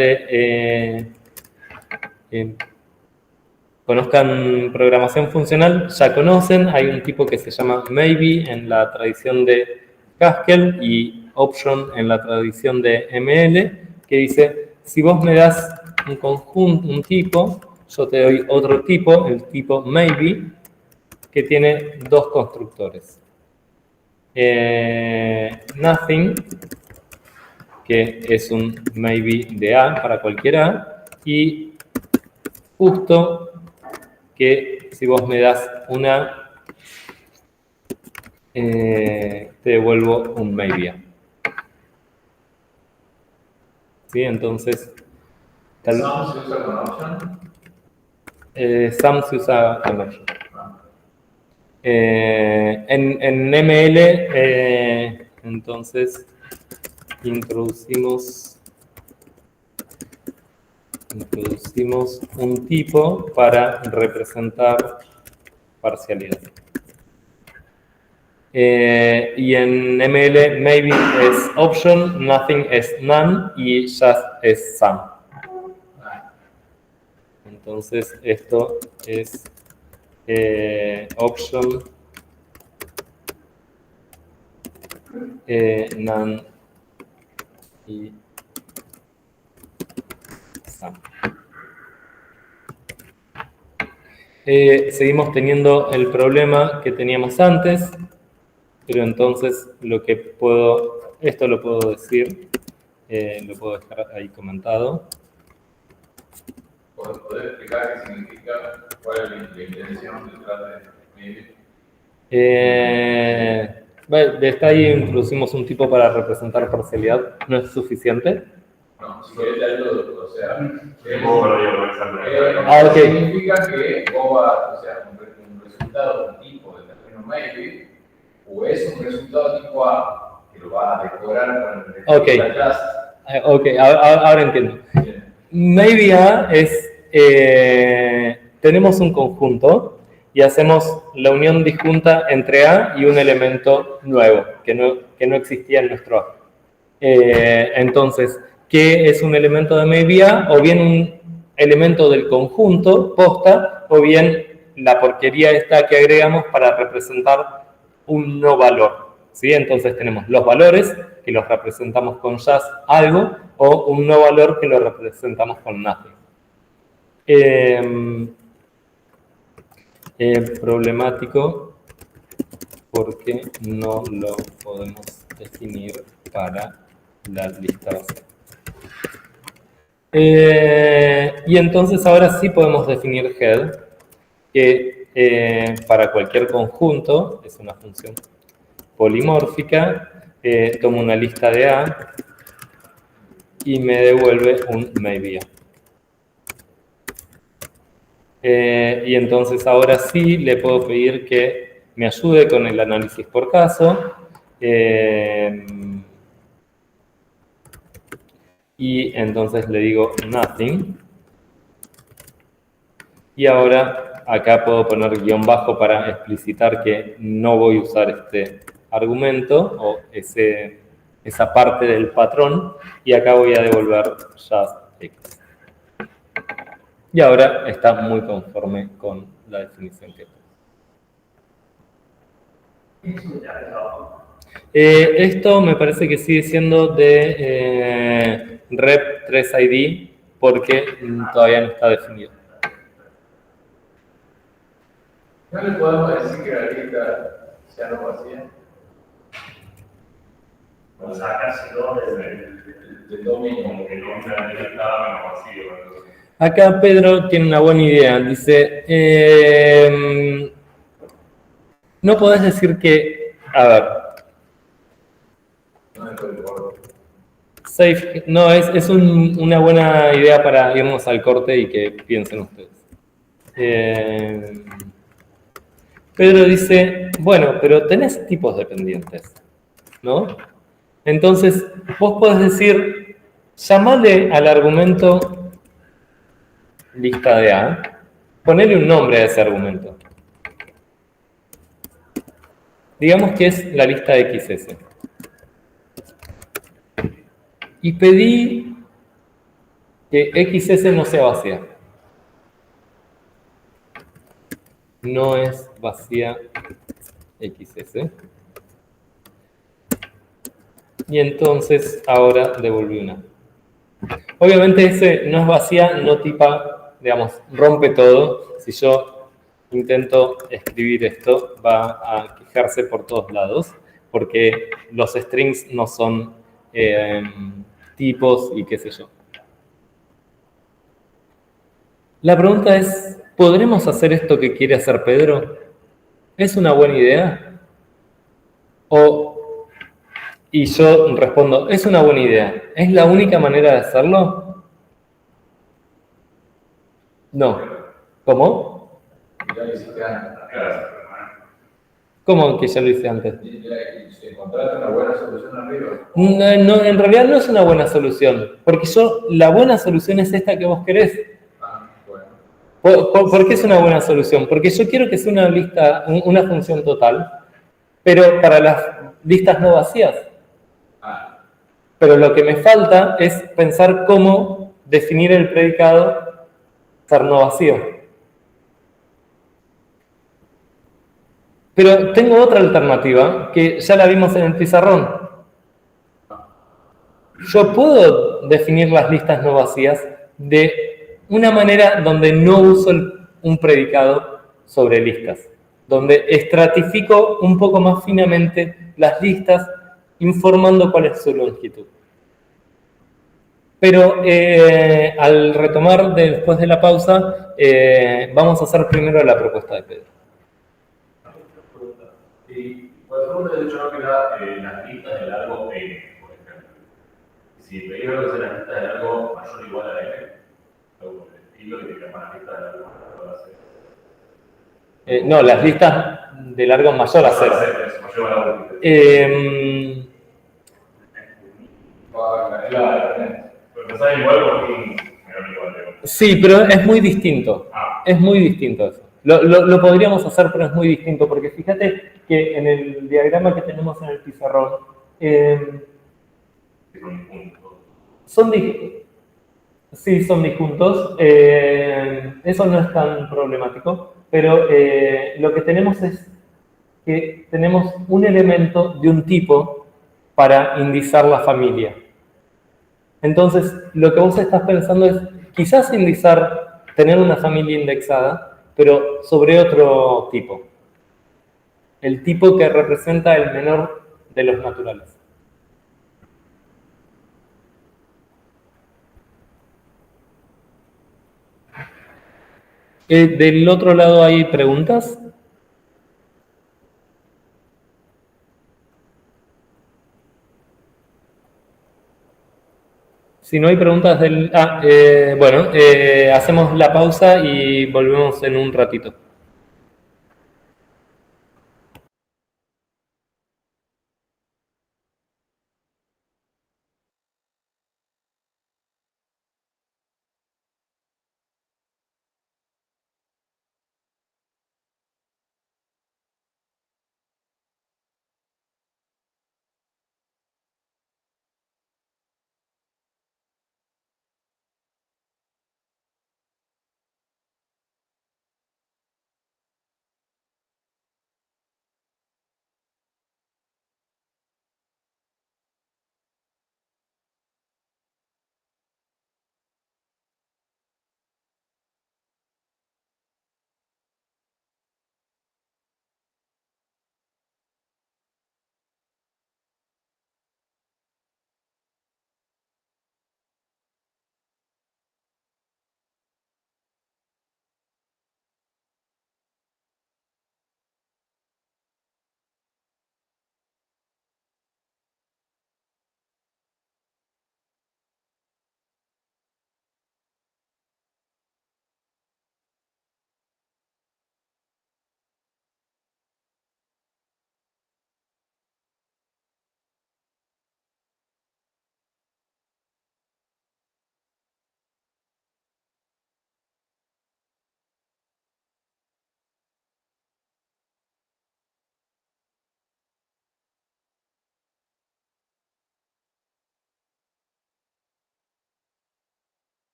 programación funcional, ya conocen, hay un tipo que se llama maybe en la tradición de Haskell y option en la tradición de ML, que dice, si vos me das un conjunto, un tipo, yo te doy otro tipo, el tipo maybe, que tiene dos constructores. Nothing, que es un maybe de A para cualquier A, y justo, que si vos me das una, te devuelvo un maybe A. ¿Sí? Entonces, ¿Sum se usa con option? sum se usa con option. En ML, entonces, introducimos un tipo para representar parcialidad. Y en ML, maybe es option, nothing es none y just es sum. Entonces, esto es option, none y sum. Seguimos teniendo el problema que teníamos antes, pero entonces esto lo puedo decir, lo puedo dejar ahí comentado. ¿Poder explicar qué significa, cuál es la intención detrás de maybe? Está ahí, introducimos un tipo para representar parcialidad, ¿no es suficiente? No, si querés te ayudo, o sea, ok. Significa que vos vas, o sea, un resultado tipo de término maybe, o es un resultado tipo A, que lo vas a decorar con el Ok. clase. Ok, ahora entiendo. Maybe A es, tenemos un conjunto y hacemos la unión disjunta entre A y un elemento nuevo, que no existía en nuestro A. Entonces, ¿qué es un elemento de maybe A? O bien un elemento del conjunto, posta, o bien la porquería esta que agregamos para representar un no valor. ¿Sí? Entonces tenemos los valores, que los representamos con just algo, o un no valor que lo representamos con nothing. Problemático porque no lo podemos definir para la lista base. Y entonces ahora sí podemos definir head, que para cualquier conjunto es una función polimórfica, toma una lista de A y me devuelve un maybe A. Y entonces ahora sí le puedo pedir que me ayude con el análisis por caso. Y entonces le digo nothing. Y ahora acá puedo poner guión bajo para explicitar que no voy a usar este argumento o esa parte del patrón. Y acá voy a devolver just x. Y ahora está muy conforme con la definición que esto me parece que sigue siendo de rep 3id porque todavía no está definido. ¿No le podemos decir que la lista sea no vacía? O sea, casi todo del dominio, como que no estaba menos vacío. Acá Pedro tiene una buena idea. Dice, no podés decir que, a ver, safe, no, es una buena idea para irnos al corte y que piensen ustedes. Pedro dice, bueno, pero tenés tipos dependientes, ¿no? Entonces, vos podés decir, llamale al argumento lista de A, ponele un nombre a ese argumento. Digamos que es la lista de XS. Y pedí que XS no sea vacía. No es vacía XS. y entonces ahora devolví una. Obviamente ese no es vacía, no tipa, digamos, rompe todo. Si yo intento escribir esto, va a quejarse por todos lados, porque los strings no son tipos y qué sé yo. La pregunta es, ¿podremos hacer esto que quiere hacer Pedro? ¿Es una buena idea? Y yo respondo, es una buena idea. ¿Es la única manera de hacerlo? No. ¿Cómo? Ya lo hiciste antes. ¿Cómo que ya lo hice antes? Y encontraste una buena solución arriba. No, en realidad no es una buena solución, porque la buena solución es esta que vos querés. Bueno. ¿Por qué es una buena solución? Porque yo quiero que sea una lista, una función total, pero para las listas no vacías. Pero lo que me falta es pensar cómo definir el predicado ser no vacío. Pero tengo otra alternativa que ya la vimos en el pizarrón. Yo puedo definir las listas no vacías de una manera donde no uso un predicado sobre listas, donde estratifico un poco más finamente las listas informando cuál es su longitud. Pero al retomar después de la pausa, vamos a hacer primero la propuesta de Pedro. Y por ejemplo, he dicho que las listas de largo N, por ejemplo. Si pedimos que sea las listas de largo mayor o igual a N, luego el estilo que te llama las listas de largo mayor a cero. No, las listas de largo mayor a cero. Claro, pero pensaba igual porque menor igual. Sí, pero es muy distinto. Es muy distinto eso. Lo podríamos hacer, pero es muy distinto, porque fíjate que en el diagrama que tenemos en el pizarrón, sí, son disjuntos. Eso no es tan problemático, pero lo que tenemos es que tenemos un elemento de un tipo para indizar la familia. Entonces, lo que vos estás pensando es quizás indizar, tener una familia indexada, pero sobre otro tipo. El tipo que representa el menor de los naturales. Del otro lado hay preguntas. Si no hay preguntas bueno, hacemos la pausa y volvemos en un ratito.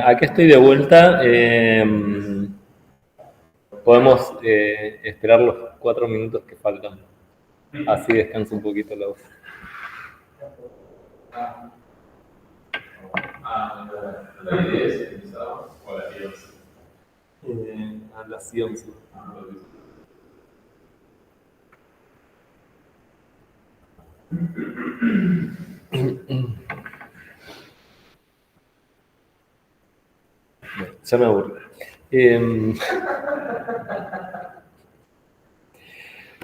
Acá estoy de vuelta. Podemos esperar los 4 minutos que faltan. Así descansa un poquito la voz. La idea es empezar o la idea es A las 11. Bueno, ya me aburrí.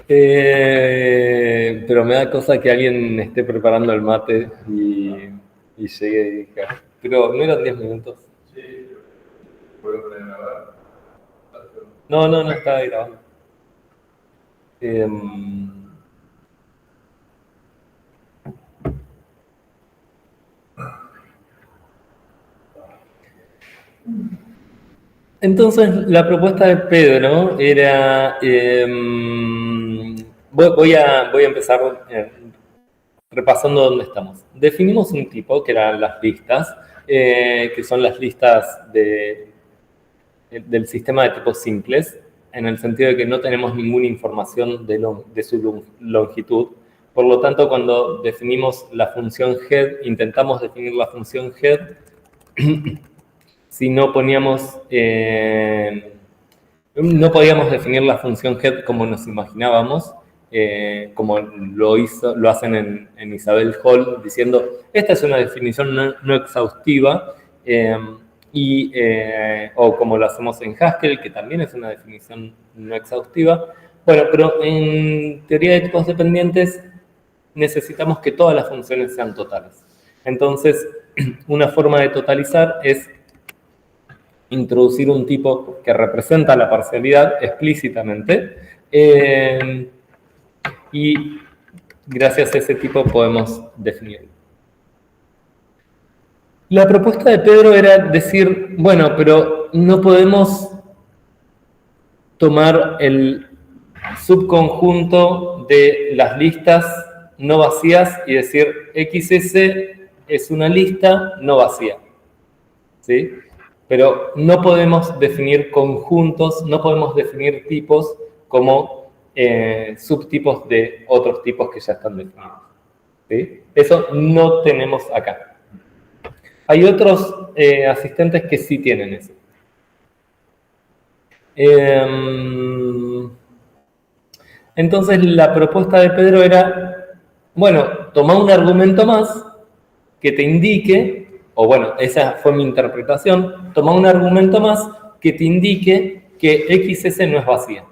Pero me da cosa que alguien esté preparando el mate y llegue y diga, pero no eran 10 minutos. Sí, puedo poner a grabar. No estaba grabando. Entonces, la propuesta de Pedro era, voy a empezar repasando dónde estamos. Definimos un tipo, que eran las listas, que son las listas del sistema de tipos simples, en el sentido de que no tenemos ninguna información de su longitud. Por lo tanto, cuando definimos la función head, intentamos definir la función head, si no poníamos, no podíamos definir la función head como nos imaginábamos, como lo hacen en Isabel Hall, diciendo, esta es una definición no exhaustiva, o como lo hacemos en Haskell, que también es una definición no exhaustiva. Bueno, pero en teoría de tipos dependientes necesitamos que todas las funciones sean totales. Entonces, una forma de totalizar es introducir un tipo que representa la parcialidad explícitamente, y gracias a ese tipo podemos definirlo. La propuesta de Pedro era decir, bueno, pero no podemos tomar el subconjunto de las listas no vacías y decir XS es una lista no vacía, ¿sí? Pero no podemos definir conjuntos, no podemos definir tipos como subtipos de otros tipos que ya están definidos, ¿sí? Eso no tenemos acá. Hay otros asistentes que sí tienen eso. Entonces la propuesta de Pedro era, bueno, toma un argumento más que te indique, o bueno, esa fue mi interpretación, toma un argumento más que te indique que XS no es vacía.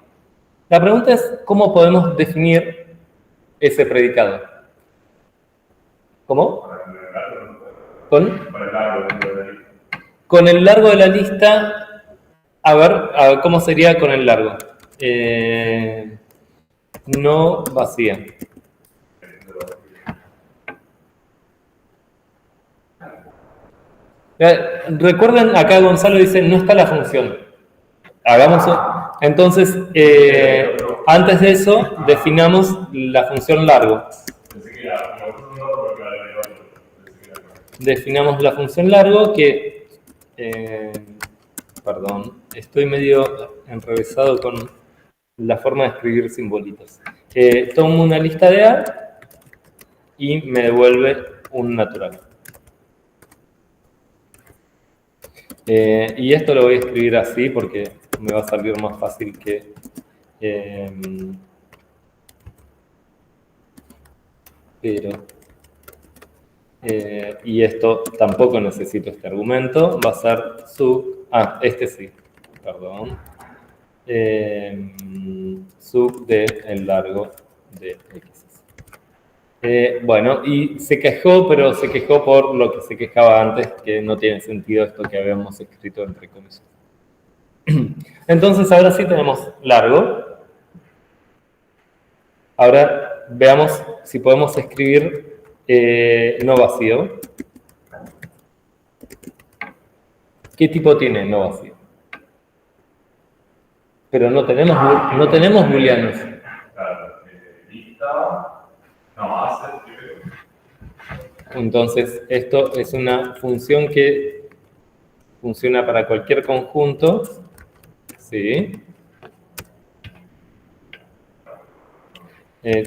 La pregunta es, ¿cómo podemos definir ese predicado? ¿Cómo? Con el largo de la lista, a ver cómo sería con el largo. No vacía. Recuerden, acá Gonzalo dice, no está la función. Hagamos entonces, antes de eso, definamos la función largo. Definamos la función largo que, perdón, estoy medio enrevesado con la forma de escribir simbolitos. Tomo una lista de A y me devuelve un natural. Y esto lo voy a escribir así porque me va a salir más fácil que... y esto tampoco necesito este argumento, va a ser sub... este sí, perdón. Sub de el largo de X. Bueno, y se quejó, pero se quejó por lo que se quejaba antes, que no tiene sentido esto que habíamos escrito entre comillas. Entonces, ahora sí tenemos largo. Ahora veamos si podemos escribir no vacío. ¿Qué tipo tiene no vacío? Pero no tenemos booleanos. Entonces, esto es una función que funciona para cualquier conjunto, ¿sí?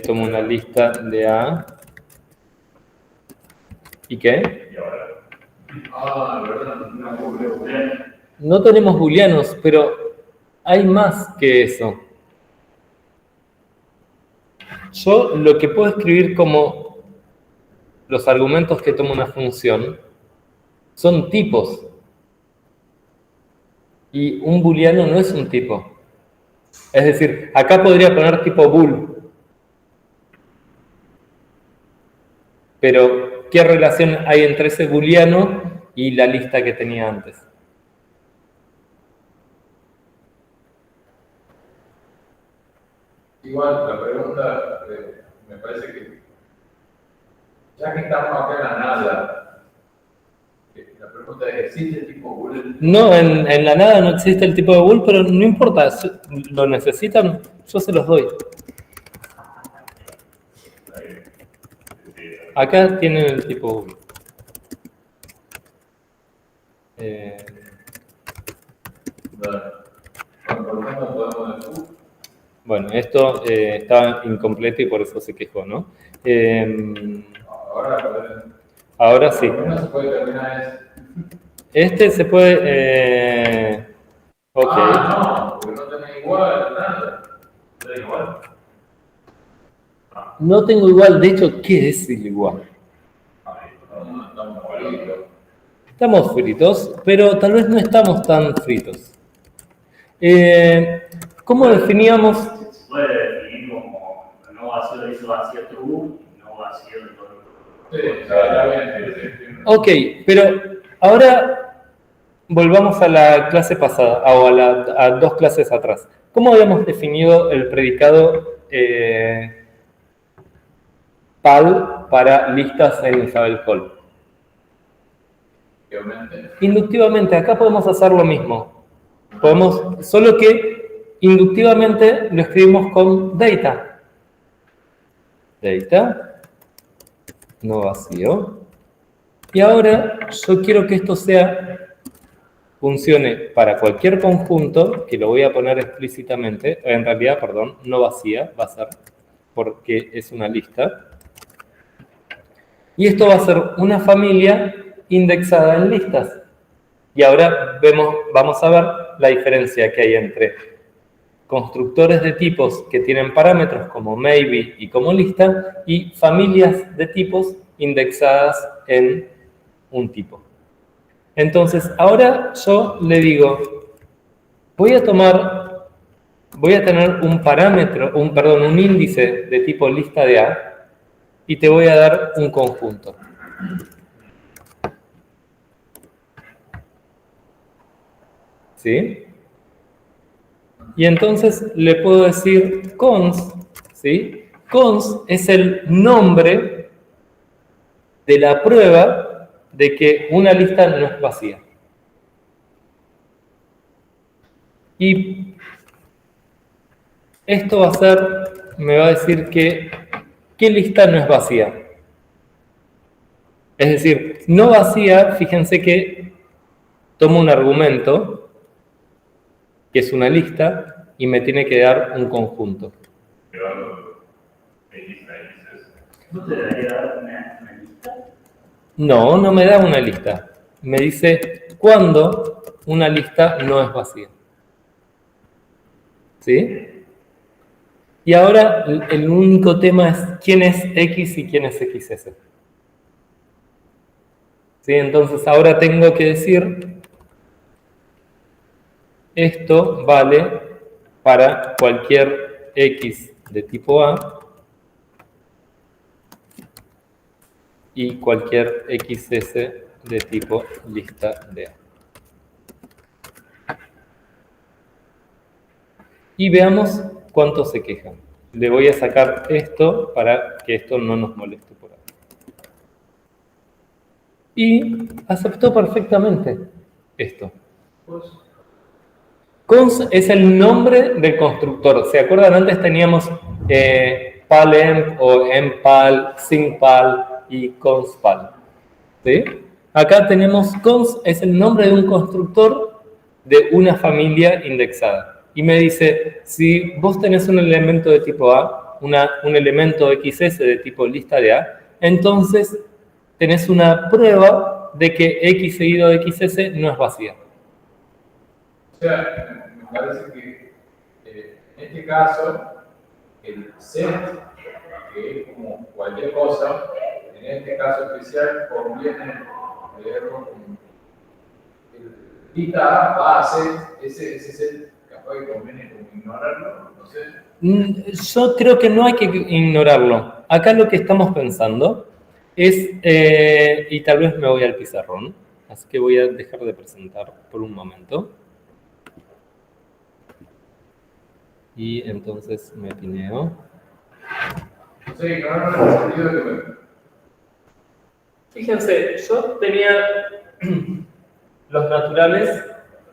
Tomo una lista de A. ¿Y qué? Y ahora, verdad, no ocurrió. No tenemos booleanos, pero hay más que eso. Yo lo que puedo escribir como los argumentos que toma una función son tipos. Y un booleano no es un tipo. Es decir, acá podría poner tipo bool. Pero, ¿qué relación hay entre ese booleano y la lista que tenía antes? Igual, la pregunta, me parece que, ya que estamos acá en la nada, la pregunta es, ¿existe el tipo bool? No, en la nada no existe el tipo de bool, pero no importa, lo necesitan, yo se los doy. Acá tienen el tipo bool. ¿Cómo podemos decir? Bueno, esto estaba incompleto y por eso se quejó, ¿no? Ahora sí. ¿Cómo se puede terminar eso? Este se puede... ok. No, porque no tenés igual, nada. ¿te da igual? No tengo igual, de hecho, ¿qué es el igual? No, estamos igualitos. Estamos fritos, pero tal vez no estamos tan fritos. ¿Cómo definíamos? Se puede definir como no vacío, eso vacío true, no vacío de todo. Sí, claramente. Ok, pero ahora volvamos a la clase pasada, o a dos clases atrás. ¿Cómo habíamos definido el predicado PAL para listas en Isabel Hall? Inductivamente, acá podemos hacer lo mismo. Solo que inductivamente lo escribimos con data. Data, no vacío. Y ahora yo quiero que esto funcione para cualquier conjunto, que lo voy a poner explícitamente, en realidad, perdón, no vacía, va a ser porque es una lista. Y esto va a ser una familia indexada en listas. Y ahora vamos a ver la diferencia que hay entre constructores de tipos que tienen parámetros como maybe y como lista y familias de tipos indexadas en un tipo. Entonces, ahora yo le digo, voy a tener un parámetro, un índice de tipo lista de A y te voy a dar un conjunto. ¿Sí? Y entonces le puedo decir cons, ¿sí? Cons es el nombre de la prueba de que una lista no es vacía. Y esto me va a decir que ¿qué lista no es vacía? Es decir, no vacía, fíjense que tomo un argumento que es una lista, y me tiene que dar un conjunto. ¿No te debería dar una lista? No, no me da una lista. Me dice cuándo una lista no es vacía. ¿Sí? Y ahora el único tema es quién es X y quién es XS. ¿Sí? Entonces ahora tengo que decir esto vale para cualquier X de tipo A y cualquier XS de tipo lista de A. Y veamos cuánto se quejan. Le voy a sacar esto para que esto no nos moleste por ahí. Y aceptó perfectamente esto. Cons es el nombre del constructor. ¿Se acuerdan? Antes teníamos palemp o empal, syncpal y conspal. ¿Sí? Acá tenemos cons, es el nombre de un constructor de una familia indexada. Y me dice, si vos tenés un elemento de tipo A, un elemento XS de tipo lista de A, entonces tenés una prueba de que X seguido de XS no es vacía. O sea, me parece que en este caso, el set, que es como cualquier cosa, en este caso especial conviene leerlo como el lista A va a ser ese set, capaz que conviene como ignorarlo, no sé. Yo creo que no hay que ignorarlo. Acá lo que estamos pensando es, y tal vez me voy al pizarrón, así que voy a dejar de presentar por un momento. Y entonces me pineo. No sé, ignorarlo en el sentido de que Fíjense, yo tenía los naturales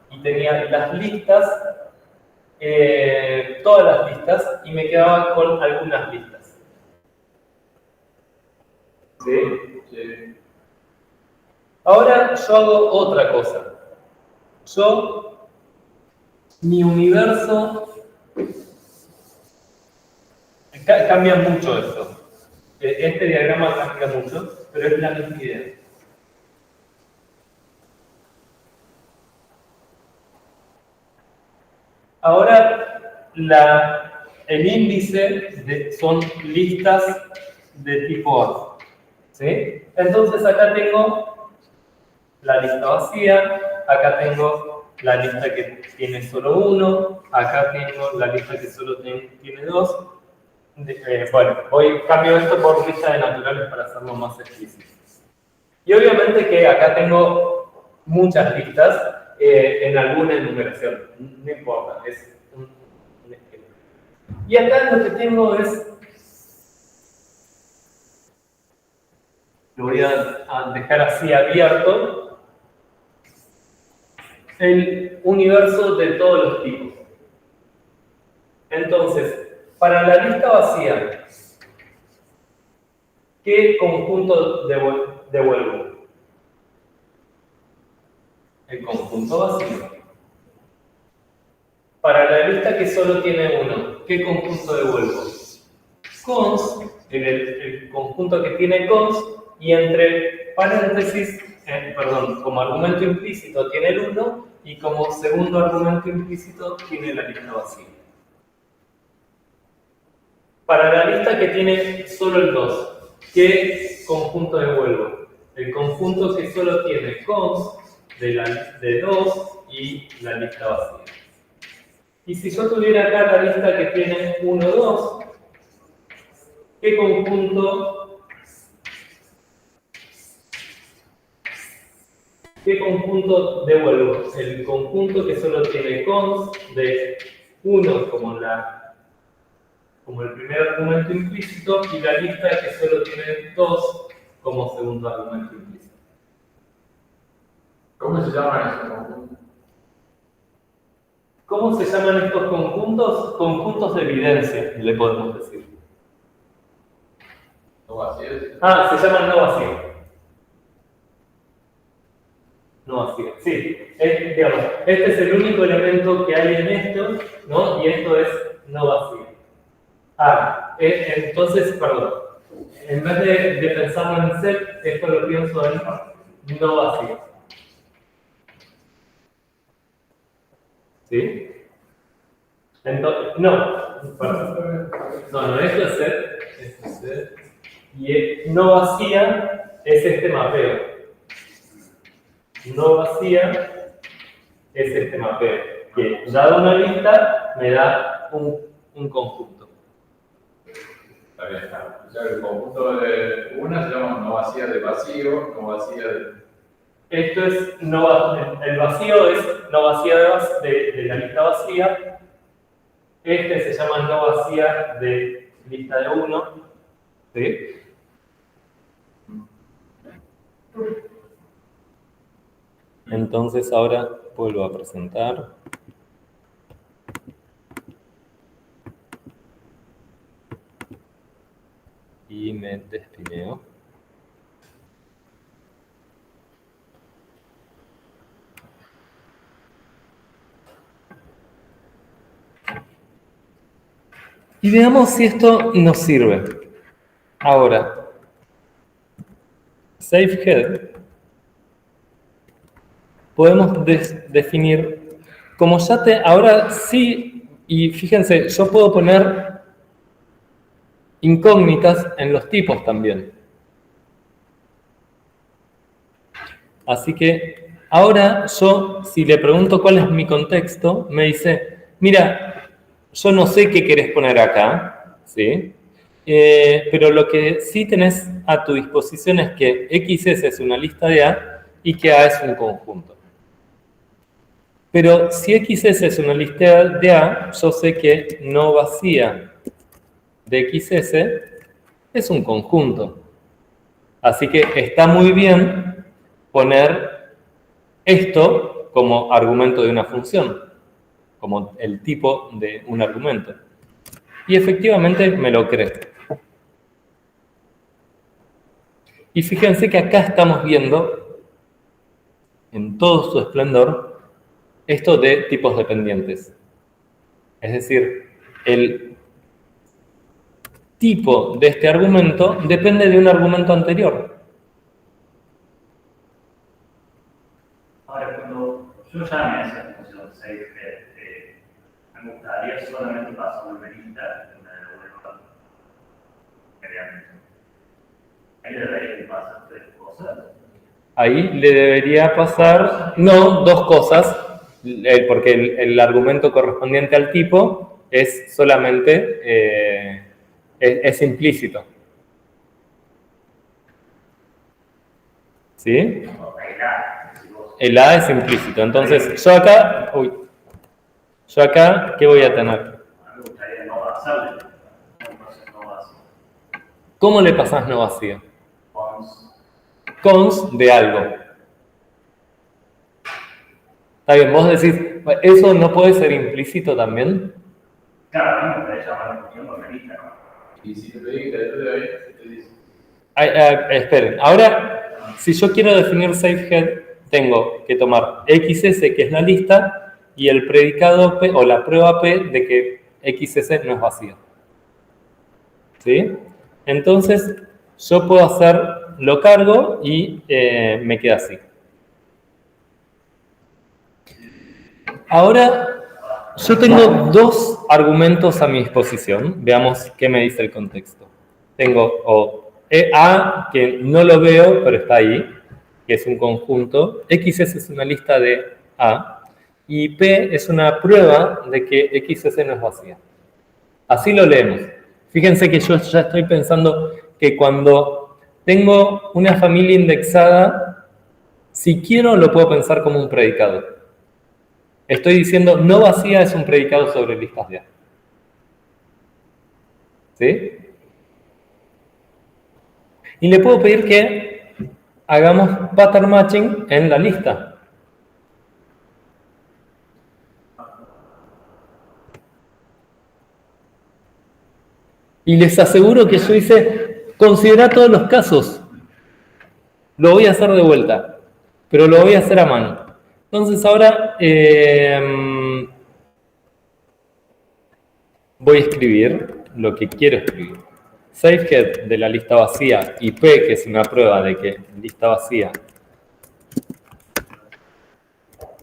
y tenía las listas, todas las listas, y me quedaba con algunas listas. ¿Sí? Sí. Ahora yo hago otra cosa. Mi universo, cambia mucho esto. Este diagrama cambia mucho, pero es la misma idea. Ahora, el índice son listas de tipo A. ¿Sí? Entonces acá tengo la lista vacía, acá tengo la lista que tiene solo uno, acá tengo la lista que solo tiene dos. Bueno, hoy cambio esto por lista de naturales para hacerlo más explícito. Y obviamente que acá tengo muchas listas en alguna enumeración, no importa, es un ejemplo. Y acá lo que tengo es, lo voy a dejar así abierto, el universo de todos los tipos. Entonces, para la lista vacía, ¿qué conjunto devuelvo? El conjunto vacío. Para la lista que solo tiene uno, ¿qué conjunto devuelvo? Cons, el conjunto que tiene cons, y entre paréntesis, como argumento implícito tiene el 1, y como segundo argumento implícito tiene la lista vacía. Para la lista que tiene solo el 2, ¿qué conjunto devuelvo? El conjunto que solo tiene cons de 2 y la lista vacía. Y si yo tuviera acá la lista que tiene 1, 2, ¿qué conjunto devuelvo? El conjunto que solo tiene cons de 1 como el primer argumento implícito y la lista que solo tiene 2 como segundo argumento implícito. ¿Cómo se llaman esos conjuntos? ¿Cómo se llaman estos conjuntos? Conjuntos de evidencia, le podemos decir. ¿No vacíos? Se llaman no vacío. No vacío, sí. Digamos, este es el único elemento que hay en esto, ¿no? Y esto es no vacío. Entonces, perdón. En vez de pensarlo en set, esto lo pienso en no vacío. ¿Sí? Entonces, perdón. No, esto es set. Esto es set. Y no vacía es este mapeo. No vacía es este mapeo, que dada una lista me da un conjunto. Está bien, está. O sea, el conjunto de una se llama no vacía de vacío, no vacía de... Esto es el vacío es no vacía de la lista vacía. Este se llama no vacía de lista de 1. ¿Sí? Entonces ahora vuelvo a presentar. Y me despineo. Y veamos si esto nos sirve. Ahora, SafeHead, podemos definir, como ya ahora sí, y fíjense, yo puedo poner incógnitas en los tipos también. Así que ahora yo, si le pregunto cuál es mi contexto, me dice, mira, yo no sé qué querés poner acá, ¿sí? Pero lo que sí tenés a tu disposición es que XS es una lista de A y que A es un conjunto. Pero si XS es una lista de A, yo sé que no vacía de XS es un conjunto. Así que está muy bien poner esto como argumento de una función, como el tipo de un argumento. Y efectivamente me lo cree. Y fíjense que acá estamos viendo, en todo su esplendor, esto de tipos dependientes. Es decir, el tipo de este argumento depende de un argumento anterior. Ahora, cuando yo llame a esa función SafeHead, me gustaría solamente pasar una lista en una de una realmente. Ahí debería pasar tres cosas. Ahí le debería pasar, no, dos cosas, porque el argumento correspondiente al tipo es solamente, es implícito. ¿Sí? El A es implícito. Entonces, yo acá, ¿qué voy a tener? Me gustaría no pasarle, no vacío. ¿Cómo le pasás no vacío? Cons de algo. Está bien, vos decís, ¿eso no puede ser implícito también? Claro, a mí me gustaría llamar la función con la lista, ¿no? Y si te pedí que te doy, te dice. Esperen, ahora, si yo quiero definir SafeHead, tengo que tomar XS, que es la lista, y el predicado P, o la prueba P, de que XS no es vacío. ¿Sí? Entonces, yo puedo hacer, lo cargo y me queda así. Ahora, yo tengo dos argumentos a mi disposición. Veamos qué me dice el contexto. Tengo A, que no lo veo, pero está ahí, que es un conjunto. XS es una lista de A. Y P es una prueba de que XS no es vacía. Así lo leemos. Fíjense que yo ya estoy pensando que cuando tengo una familia indexada, si quiero lo puedo pensar como un predicado. Estoy diciendo no vacía es un predicado sobre listas de A. ¿Sí? Y le puedo pedir que hagamos pattern matching en la lista. Y les aseguro que yo hice, considera todos los casos. Lo voy a hacer de vuelta, pero lo voy a hacer a mano. Entonces ahora voy a escribir lo que quiero escribir. SafeHead de la lista vacía y P, que es una prueba de que lista vacía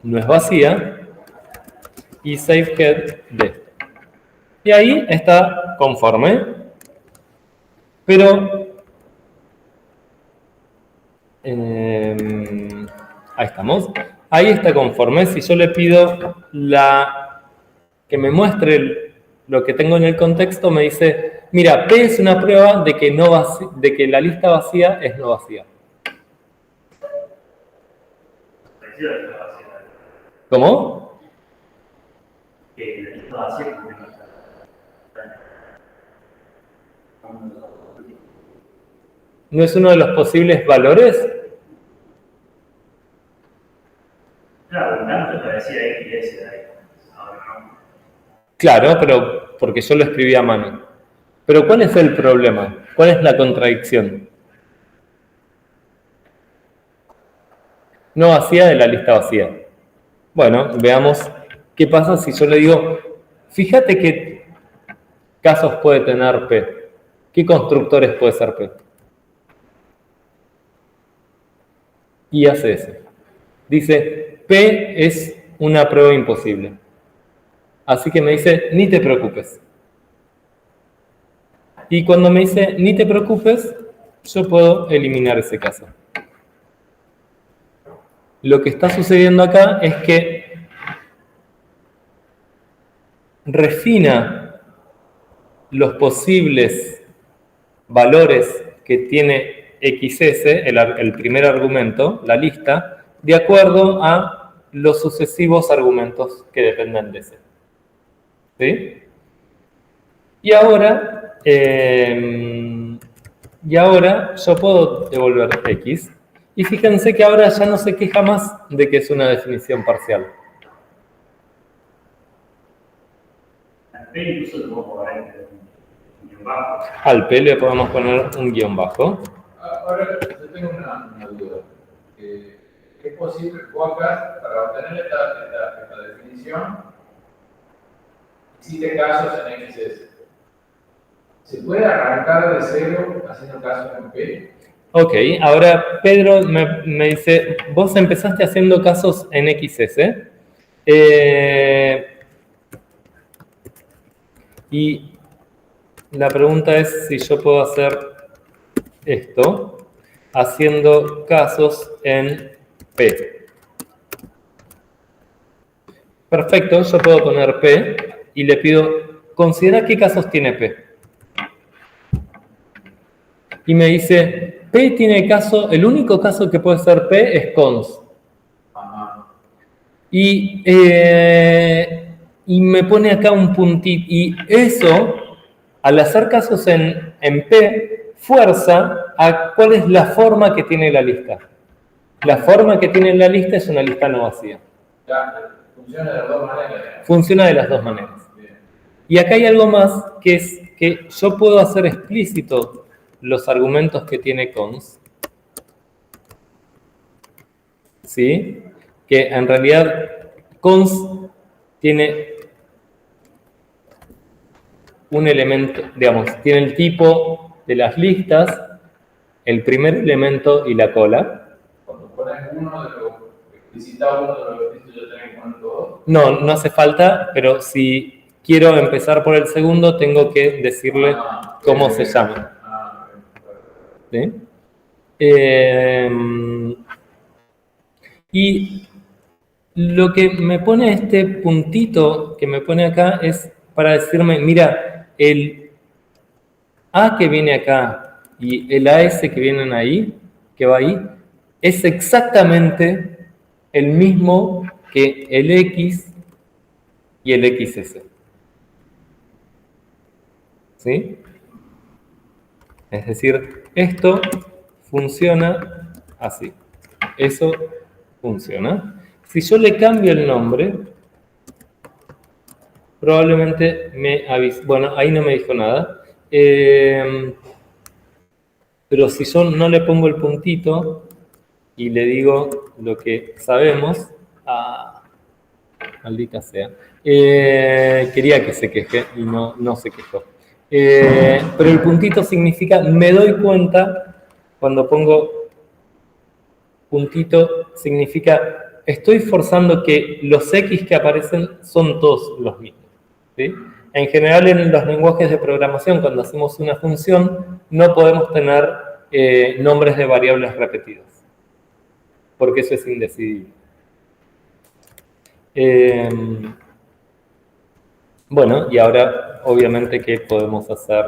no es vacía, y SafeHead de. Y ahí está conforme, pero ahí estamos. Ahí está conforme. Si yo le pido que me muestre lo que tengo en el contexto, me dice, mira, P es una prueba de que, de que la lista vacía es no vacía. ¿Cómo? Que la lista vacía como una. ¿No es uno de los posibles valores? Claro, un tanto te decía X y S de ahí. Ahora no. Claro, pero porque yo lo escribí a mano. Pero ¿cuál es el problema? ¿Cuál es la contradicción? No vacía de la lista vacía. Bueno, veamos qué pasa si yo le digo, fíjate que casos puede tener P? ¿Qué constructores puede ser P? Y hace eso. Dice, P es una prueba imposible. Así que me dice, ni te preocupes. Y cuando me dice, ni te preocupes, yo puedo eliminar ese caso. Lo que está sucediendo acá es que refina los posibles valores que tiene XS, el primer argumento, la lista, de acuerdo a los sucesivos argumentos que dependen de ese. ¿Sí? Y ahora yo puedo devolver X. Y fíjense que ahora ya no se queja más de que es una definición parcial. Incluso le podemos poner un guión bajo. Al P le podemos poner un guión bajo. Ahora, yo tengo una duda. ¿Es posible, Wacas, para obtener esta definición, hiciste casos en XS? ¿Se puede arrancar de cero haciendo casos en P? Ok, ahora Pedro me dice, vos empezaste haciendo casos en XS. Y la pregunta es si yo puedo hacer esto haciendo casos en P. Perfecto, yo puedo poner P y le pido, considera qué casos tiene P. Y me dice, P tiene caso, el único caso que puede ser P es cons. Y me pone acá un puntito. Y eso, al hacer casos en P, fuerza a cuál es la forma que tiene la lista. La forma que tiene la lista es una lista no vacía. Funciona de las dos maneras. Funciona de las dos maneras. Y acá hay algo más, que es que yo puedo hacer explícito los argumentos que tiene cons. ¿Sí? Que en realidad cons tiene un elemento, digamos, tiene el tipo de las listas, el primer elemento y la cola. Cuando pones uno de los explicitas uno de los explícitos, yo tengo que poner todos. No hace falta, pero si quiero empezar por el segundo, tengo que decirle cómo se llama. ¿Sí? Y lo que me pone este puntito que me pone acá es para decirme, mira, el A que viene acá y el AS que vienen ahí, que va ahí, es exactamente el mismo que el X y el XS. ¿Sí? Es decir, esto funciona así. Eso funciona. Si yo le cambio el nombre, probablemente me avise. Bueno, ahí no me dijo nada. Pero si yo no le pongo el puntito y le digo lo que sabemos, maldita sea, quería que se queje y no se quejó. Pero el puntito significa, me doy cuenta, cuando pongo puntito, significa, estoy forzando que los X que aparecen son todos los mismos. ¿Sí? En general, en los lenguajes de programación, cuando hacemos una función, no podemos tener nombres de variables repetidos, porque eso es indecidible. Bueno, y ahora, obviamente, ¿qué podemos hacer?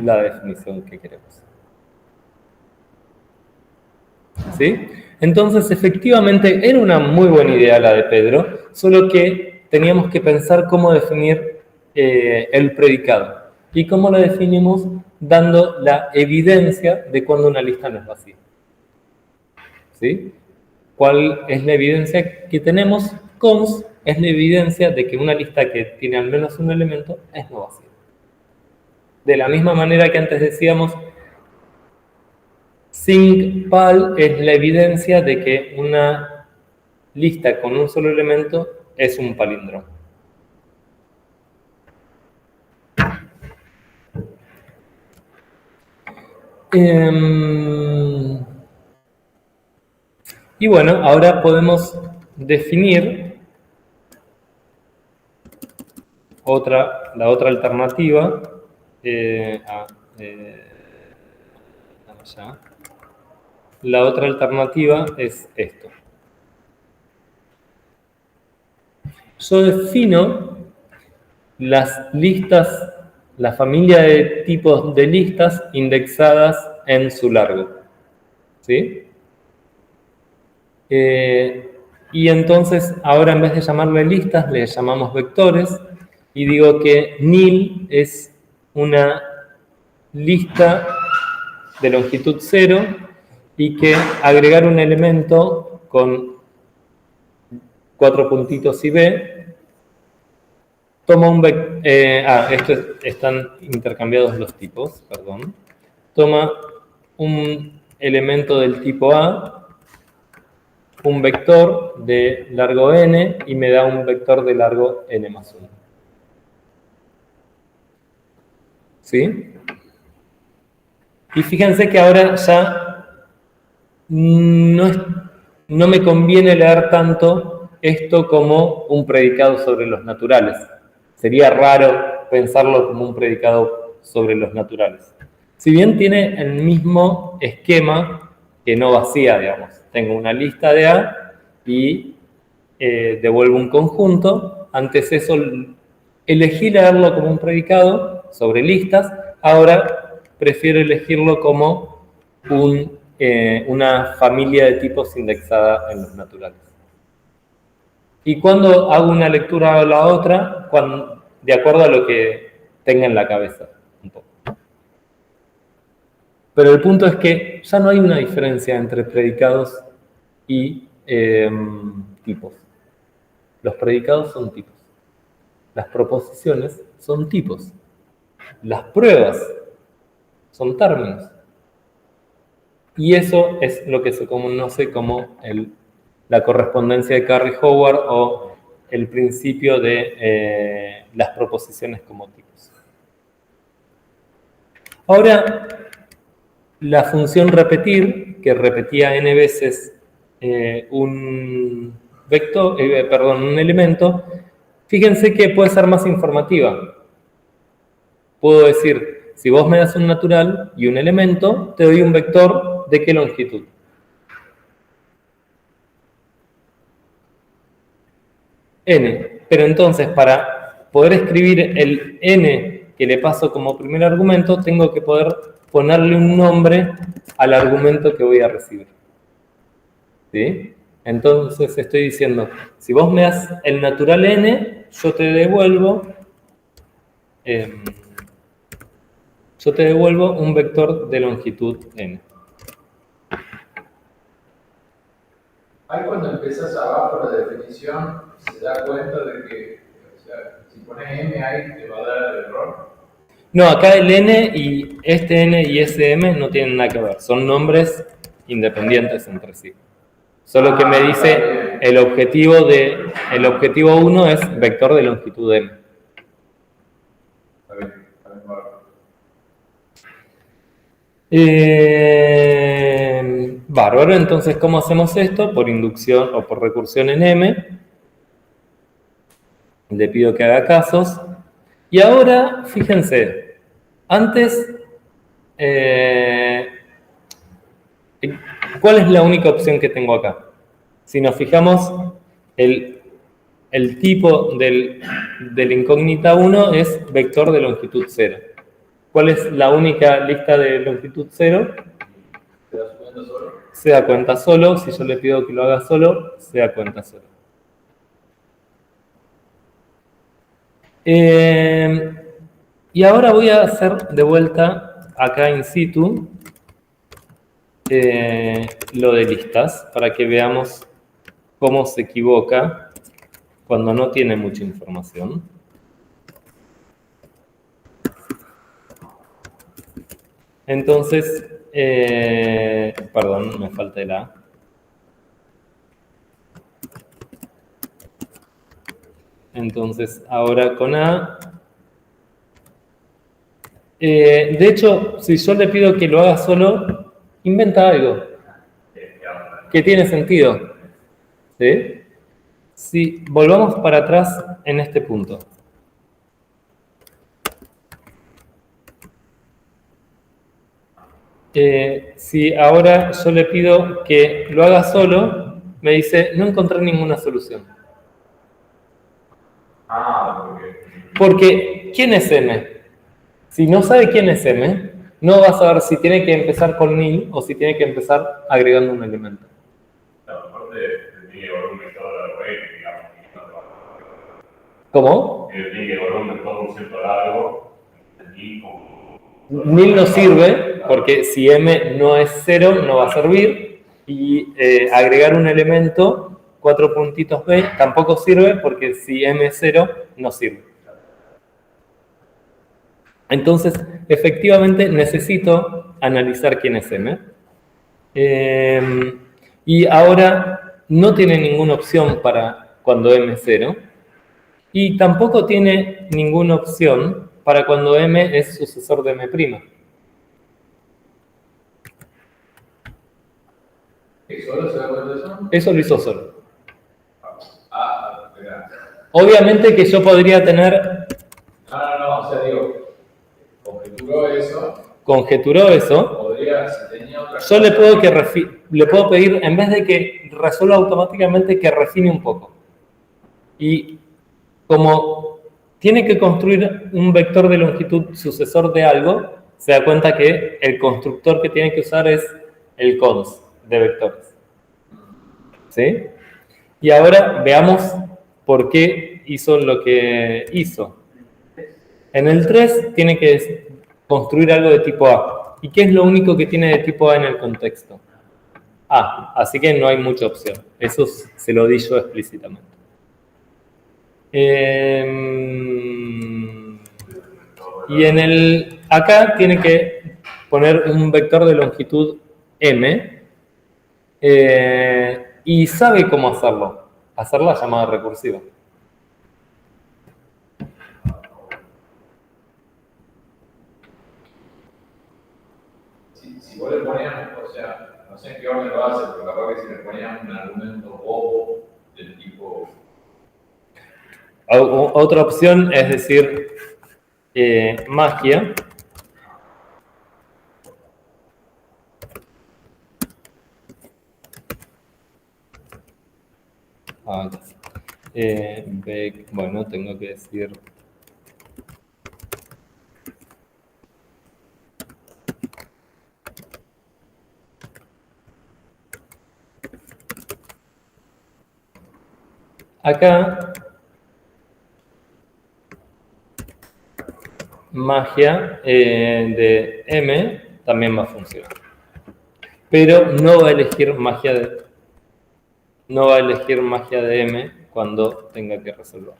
La definición que queremos. ¿Sí? Entonces, efectivamente, era una muy buena idea la de Pedro, solo que teníamos que pensar cómo definir el predicado. ¿Y cómo lo definimos? Dando la evidencia de cuando una lista no es vacía. ¿Sí? ¿Cuál es la evidencia que tenemos? Cons es la evidencia de que una lista que tiene al menos un elemento es no vacía. De la misma manera que antes decíamos, Sync-Pal es la evidencia de que una lista con un solo elemento es un palíndromo. Y bueno, ahora podemos definir la otra alternativa. La otra alternativa es esto. Yo defino las listas, la familia de tipos de listas indexadas en su largo. ¿Sí? Y entonces, ahora en vez de llamarle listas, le llamamos vectores. Y digo que nil es una lista de longitud 0 y que agregar un elemento con 4 puntitos y b toma un vector. Están intercambiados los tipos, perdón. Toma un elemento del tipo A, un vector de largo n y me da un vector de largo n más 1. ¿Sí? Y fíjense que ahora ya no me conviene leer tanto esto como un predicado sobre los naturales. Sería raro pensarlo como un predicado sobre los naturales. Si bien tiene el mismo esquema que no vacía, digamos. Tengo una lista de A y devuelvo un conjunto. Antes eso elegí leerlo como un predicado sobre listas. Ahora prefiero elegirlo como una familia de tipos indexada en los naturales. Y cuando hago una lectura o la otra, de acuerdo a lo que tenga en la cabeza, un poco. Pero el punto es que ya no hay una diferencia entre predicados y tipos. Los predicados son tipos. Las proposiciones son tipos. Las pruebas son términos. Y eso es lo que se conoce como la correspondencia de Curry-Howard o el principio de las proposiciones como tipos. Ahora, la función repetir, que repetía n veces un elemento, fíjense que puede ser más informativa. Puedo decir, si vos me das un natural y un elemento, te doy un vector de qué longitud. N. Pero entonces, para poder escribir el n que le paso como primer argumento, tengo que poder ponerle un nombre al argumento que voy a recibir. ¿Sí? Entonces estoy diciendo, si vos me das el natural n, yo te devuelvo un vector de longitud n. Ahí cuando empiezas abajo la definición, se da cuenta de que, o sea, si pones m ahí te va a dar el error. No, acá el n y este n y ese m no tienen nada que ver, son nombres independientes entre sí. Solo que me dice el objetivo 1 es vector de longitud m. Está bien, bárbaro, entonces, ¿cómo hacemos esto? Por inducción o por recursión en m. Le pido que haga casos. Y ahora, fíjense, antes, ¿cuál es la única opción que tengo acá? Si nos fijamos, el tipo del incógnita 1 es vector de longitud 0. ¿Cuál es la única lista de longitud 0? ¿Te das cuenta solo? Se da cuenta solo. Si yo le pido que lo haga solo, se da cuenta solo. Y ahora voy a hacer de vuelta acá in situ lo de listas para que veamos cómo se equivoca cuando no tiene mucha información. Entonces, perdón, me falta el A. Entonces, ahora con A. De hecho, si yo le pido que lo haga solo, inventa algo que tiene sentido. ¿Sí? Si volvamos para atrás en este punto. Si ahora yo le pido que lo haga solo, me dice, no encontré ninguna solución. Porque, ¿quién es M? Si no sabe quién es M, no va a saber si tiene que empezar con nil o si tiene que empezar agregando un elemento. Aparte, tiene que evaluar un vector de array, digamos. ¿Cómo? Tiene que evaluar un vector por cierto largo, y como... Nil no sirve, porque si M no es 0, no va a servir. Y agregar un elemento, 4 puntitos B, tampoco sirve, porque si M es 0, no sirve. Entonces, efectivamente, necesito analizar quién es M. Y ahora no tiene ninguna opción para cuando M es 0. Y tampoco tiene ninguna opción para cuando M es sucesor de M'. ¿Solo se da cuenta de eso? Eso lo hizo solo. Espera. Obviamente que yo podría tener... No, o sea, digo, Conjeturó eso. Podría, si tenía otra Yo le puedo pedir, en vez de que resuelva automáticamente, que refine un poco. Y como tiene que construir un vector de longitud sucesor de algo, se da cuenta que el constructor que tiene que usar es el cons de vectores. ¿Sí? Y ahora veamos por qué hizo lo que hizo. En el 3 tiene que construir algo de tipo A. ¿Y qué es lo único que tiene de tipo A en el contexto? A. Así que no hay mucha opción. Eso se lo di yo explícitamente. Y acá tiene que poner un vector de longitud M. Y sabe cómo hacerlo. Hacer la llamada recursiva. Si vos le ponías, o sea, no sé en qué orden lo hace, pero capaz que si le ponías un argumento bobo del tipo... Otra opción es decir magia. Bueno, tengo que decir... Acá, magia de M también va a funcionar. Pero no va a elegir magia de M cuando tenga que resolver.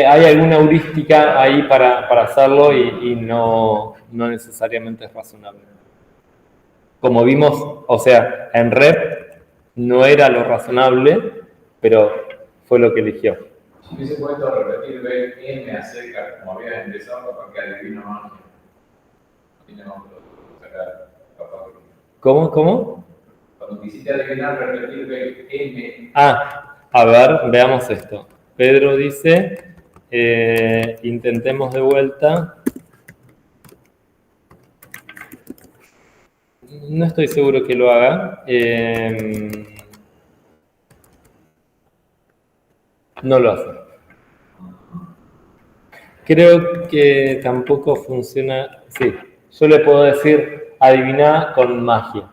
Hay alguna heurística ahí para hacerlo y no necesariamente es razonable. Como vimos, o sea, en rep no era lo razonable, pero fue lo que eligió. Si hubiese puesto repetir B, M acerca, como había empezado, capaz que adivino magia. ¿Cómo? Cuando quisiste adivinar, repetir B, M. A ver, veamos esto. Pedro dice, intentemos de vuelta. No estoy seguro que lo haga. No lo hace. Creo que tampoco funciona. Sí, yo le puedo decir adivinar con magia.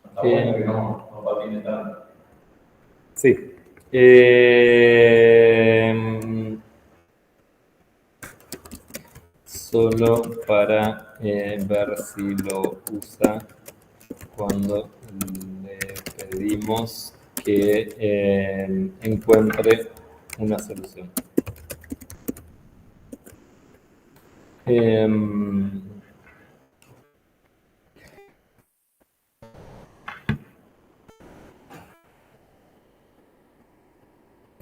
Está bueno que no patine tanto. Sí. Solo para ver si lo usa cuando le pedimos que encuentre una solución.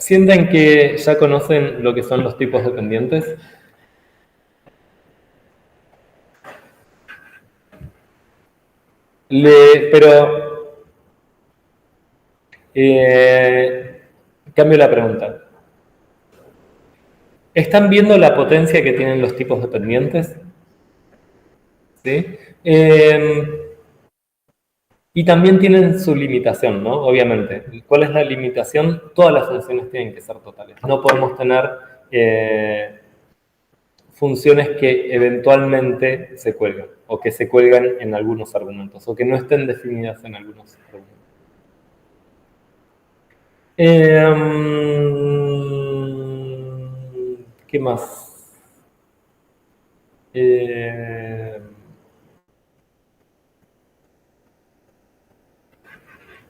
¿Sienten que ya conocen lo que son los tipos dependientes? Pero cambio la pregunta. ¿Están viendo la potencia que tienen los tipos dependientes? ¿Sí? Y también tienen su limitación, ¿no? Obviamente. ¿Cuál es la limitación? Todas las funciones tienen que ser totales. No podemos tener funciones que eventualmente se cuelgan, o que se cuelgan en algunos argumentos, o que no estén definidas en algunos argumentos. ¿Qué más?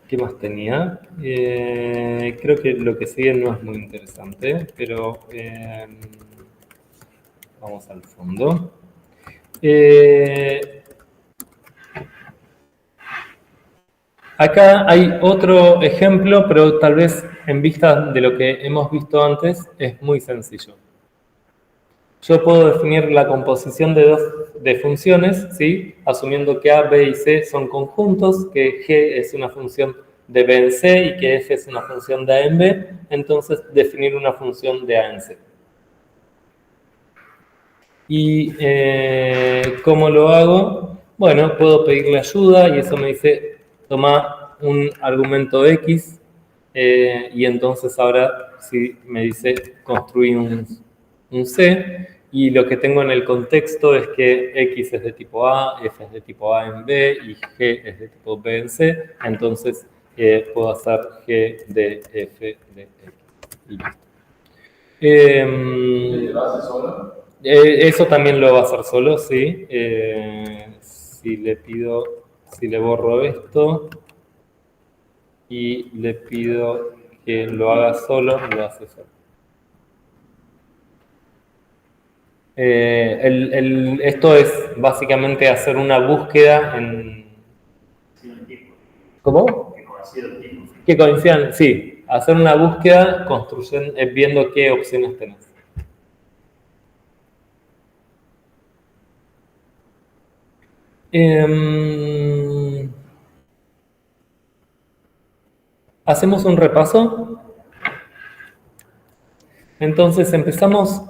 ¿Qué más tenía? Creo que lo que sigue no es muy interesante, pero vamos al fondo. Acá hay otro ejemplo, pero tal vez en vista de lo que hemos visto antes, es muy sencillo. Yo puedo definir la composición de funciones, ¿sí? Asumiendo que A, B y C son conjuntos, que G es una función de B en C y que F es una función de A en B, entonces definir una función de A en C. ¿Y cómo lo hago? Bueno, puedo pedirle ayuda y eso me dice, toma un argumento X y entonces ahora sí me dice construir un C y lo que tengo en el contexto es que X es de tipo A, F es de tipo A en B y G es de tipo B en C, entonces puedo hacer G de F de X y listo. ¿Lo hace solo? Eso también lo va a hacer solo, sí. Si le borro esto y le pido que lo haga solo, lo hace solo. Esto es básicamente hacer una búsqueda en... ¿Cómo? Que coincidan, sí. Hacer una búsqueda construyendo, viendo qué opciones tenés. ¿Hacemos un repaso? Entonces empezamos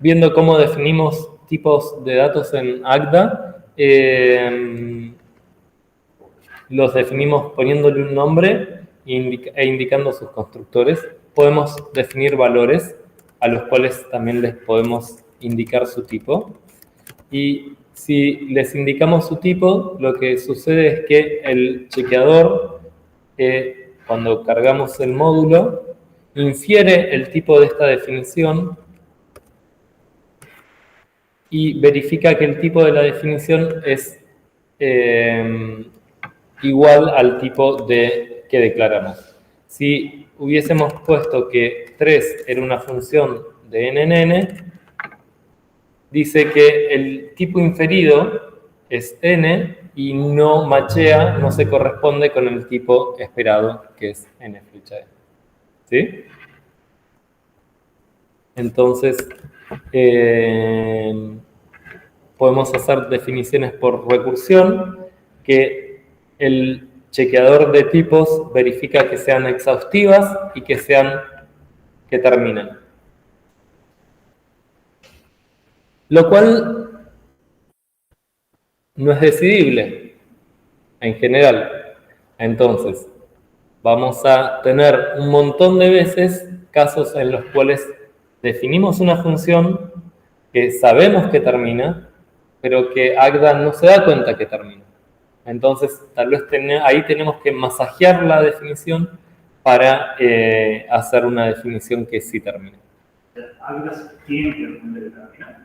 viendo cómo definimos tipos de datos en Agda. Los definimos poniéndole un nombre e indicando sus constructores. Podemos definir valores a los cuales también les podemos indicar su tipo. Y si les indicamos su tipo, lo que sucede es que el chequeador, cuando cargamos el módulo, infiere el tipo de esta definición y verifica que el tipo de la definición es igual al tipo que declaramos. Si hubiésemos puesto que 3 era una función de NN, dice que el tipo inferido es N y no machea, no se corresponde con el tipo esperado, que es N flecha N. ¿Sí? Entonces, podemos hacer definiciones por recursión, que el chequeador de tipos verifica que sean exhaustivas y que terminen. Lo cual no es decidible en general. Entonces, vamos a tener un montón de veces casos en los cuales definimos una función que sabemos que termina, pero que Agda no se da cuenta que termina. Entonces, tal vez ahí tenemos que masajear la definición para hacer una definición que sí termine.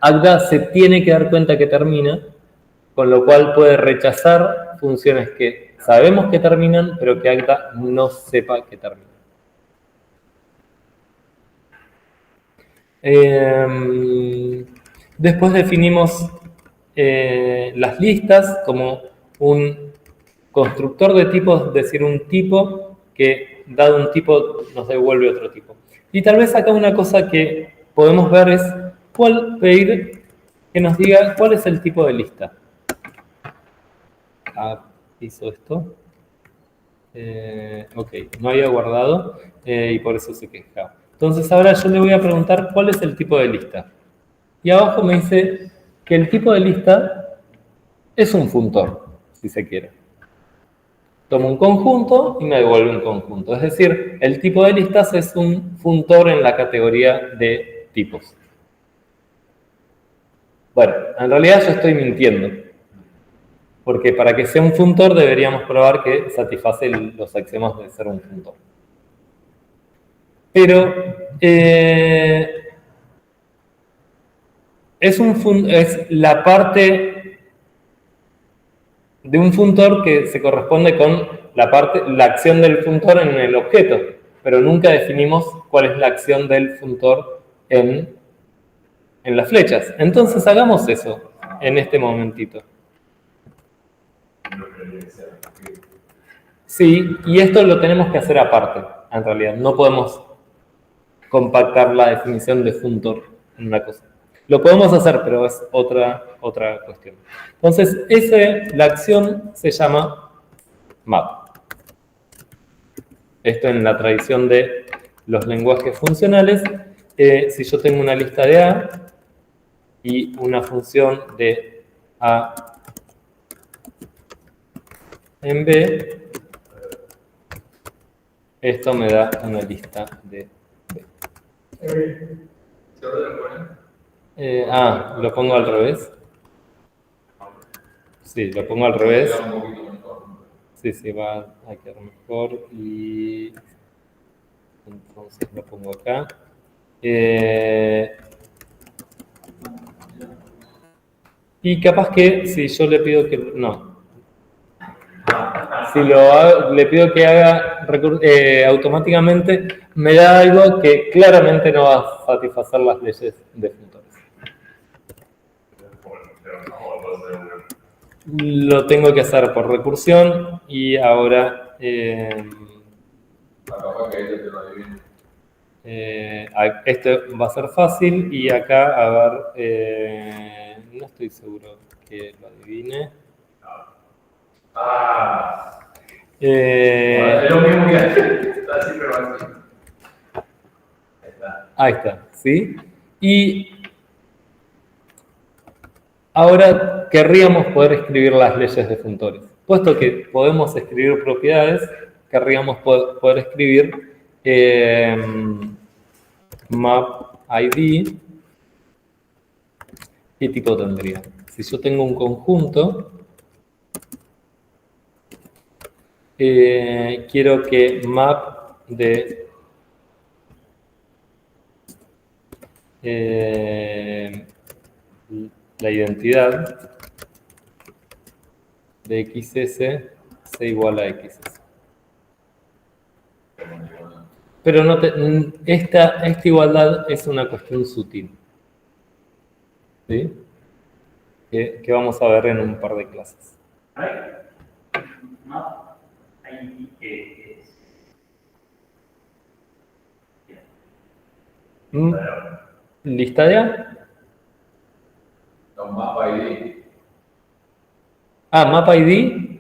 Agda se tiene que dar cuenta que termina, con lo cual puede rechazar funciones que sabemos que terminan, pero que Agda no sepa que terminan. Después definimos las listas como un constructor de tipos, es decir, un tipo que dado un tipo, nos devuelve otro tipo. Y tal vez acá una cosa que podemos ver es pedir que nos diga cuál es el tipo de lista. Hizo esto. Ok, no había guardado y por eso se quejaba. Entonces ahora yo le voy a preguntar cuál es el tipo de lista. Y abajo me dice que el tipo de lista es un funtor, si se quiere. Tomo un conjunto y me devuelve un conjunto. Es decir, el tipo de listas es un funtor en la categoría de tipos. Bueno, en realidad yo estoy mintiendo. Porque para que sea un funtor deberíamos probar que satisface los axiomas de ser un funtor. Pero es la parte de un funtor que se corresponde con la acción del funtor en el objeto, pero nunca definimos cuál es la acción del funtor en las flechas. Entonces hagamos eso en este momentito. Sí, y esto lo tenemos que hacer aparte, en realidad. No podemos compactar la definición de funtor en una cosa. Lo podemos hacer, pero es otra cuestión. Entonces, la acción se llama map. Esto en la tradición de los lenguajes funcionales. Si yo tengo una lista de A y una función de A en B, esto me da una lista de B. Lo pongo al revés. Sí, lo pongo al revés. Sí, va a quedar mejor. Y entonces lo pongo acá. Y capaz que si yo le pido que... No. Si le pido que haga automáticamente, me da algo que claramente no va a satisfacer las leyes de funtores. Lo tengo que hacer por recursión y ahora... esto va a ser fácil y acá, a ver, no estoy seguro que lo adivine. Es lo mismo que hacer. Está siempre vacío. Ahí está, ¿sí? Y ahora querríamos poder escribir las leyes de funtores. Puesto que podemos escribir propiedades, querríamos poder escribir map ID. ¿Qué tipo tendría? Si yo tengo un conjunto, quiero que map de la identidad de XS sea igual a XS. Pero esta igualdad es una cuestión sutil. ¿Sí? Que vamos a ver en un par de clases. ¿Lista de A? No, map ID. Map ID.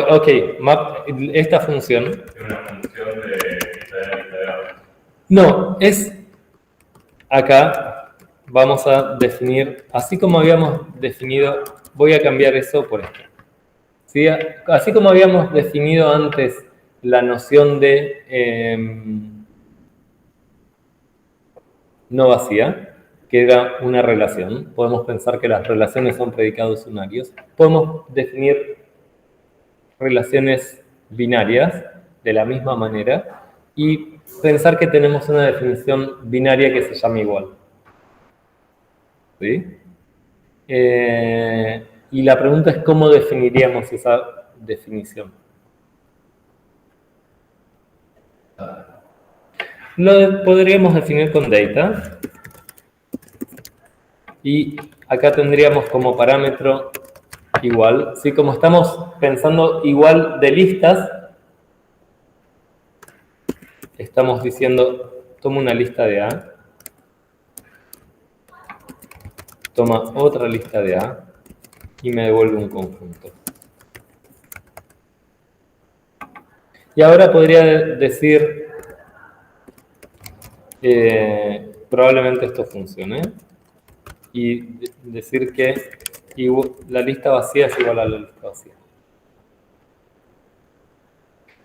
Ok. Esta función. Es una función de lista de A. No, es acá. Vamos a definir, así como habíamos definido, voy a cambiar eso por esto. ¿Sí? Así como habíamos definido antes la noción de no vacía, que era una relación. Podemos pensar que las relaciones son predicados unarios. Podemos definir relaciones binarias de la misma manera y pensar que tenemos una definición binaria que se llama igual. ¿Sí? Y la pregunta es cómo definiríamos esa definición. Lo podríamos definir con data. Y acá tendríamos como parámetro igual. ¿Sí? Como estamos pensando igual de listas, estamos diciendo, toma una lista de A, toma otra lista de A y me devuelve un conjunto. Y ahora podría decir, probablemente esto funcione, y decir que la lista vacía es igual a la lista vacía.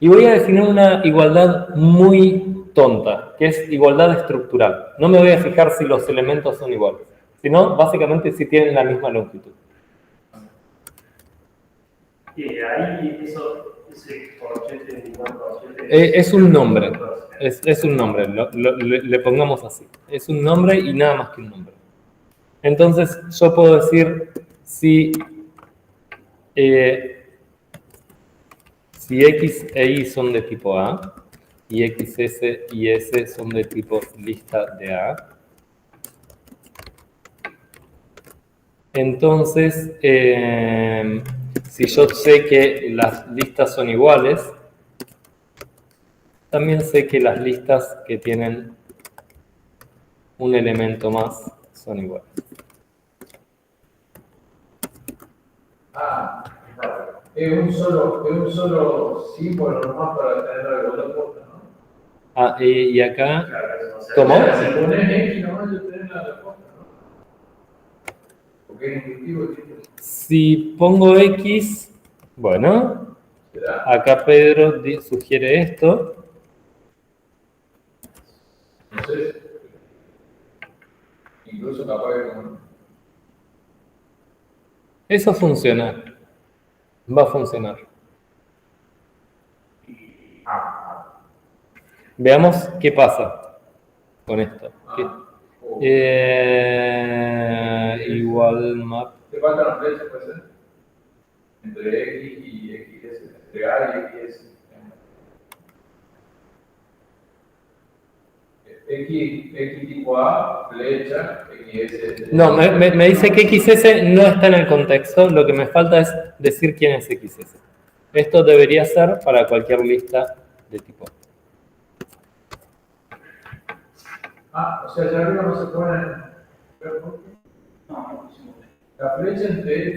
Y voy a definir una igualdad muy tonta, que es igualdad estructural. No me voy a fijar si los elementos son iguales, sino básicamente si tienen la misma longitud. Y ahí ese corchete igual corchete Es un nombre, es un nombre, le pongamos así. Es un nombre y nada más que un nombre. Entonces yo puedo decir si X e Y son de tipo A y XS y S son de tipo lista de A, entonces si yo sé que las listas son iguales, también sé que las listas que tienen un elemento más son iguales. Es un solo símbolo nomás para tener la igualdad opuesta, ¿no? Ah, y acá, claro, eso, o sea, ¿cómo? Si pones X nomás, yo tenés la respuesta, ¿no? Porque es intuitivo, ¿sí? Si pongo X, bueno, ¿Será? acá Pedro sugiere esto. No sé. Incluso capaz de como... Eso funciona. Va a funcionar. Veamos qué pasa con esto. Igual map. Te falta una flecha, puede ser. Entre X y XS. Entre A y XS. X tipo A, flecha, XS. No, me dice que XS no está en el contexto. Lo que me falta es decir quién es XS. Esto debería ser para cualquier lista de tipo. O sea, ya arriba no se pone. La flecha entre.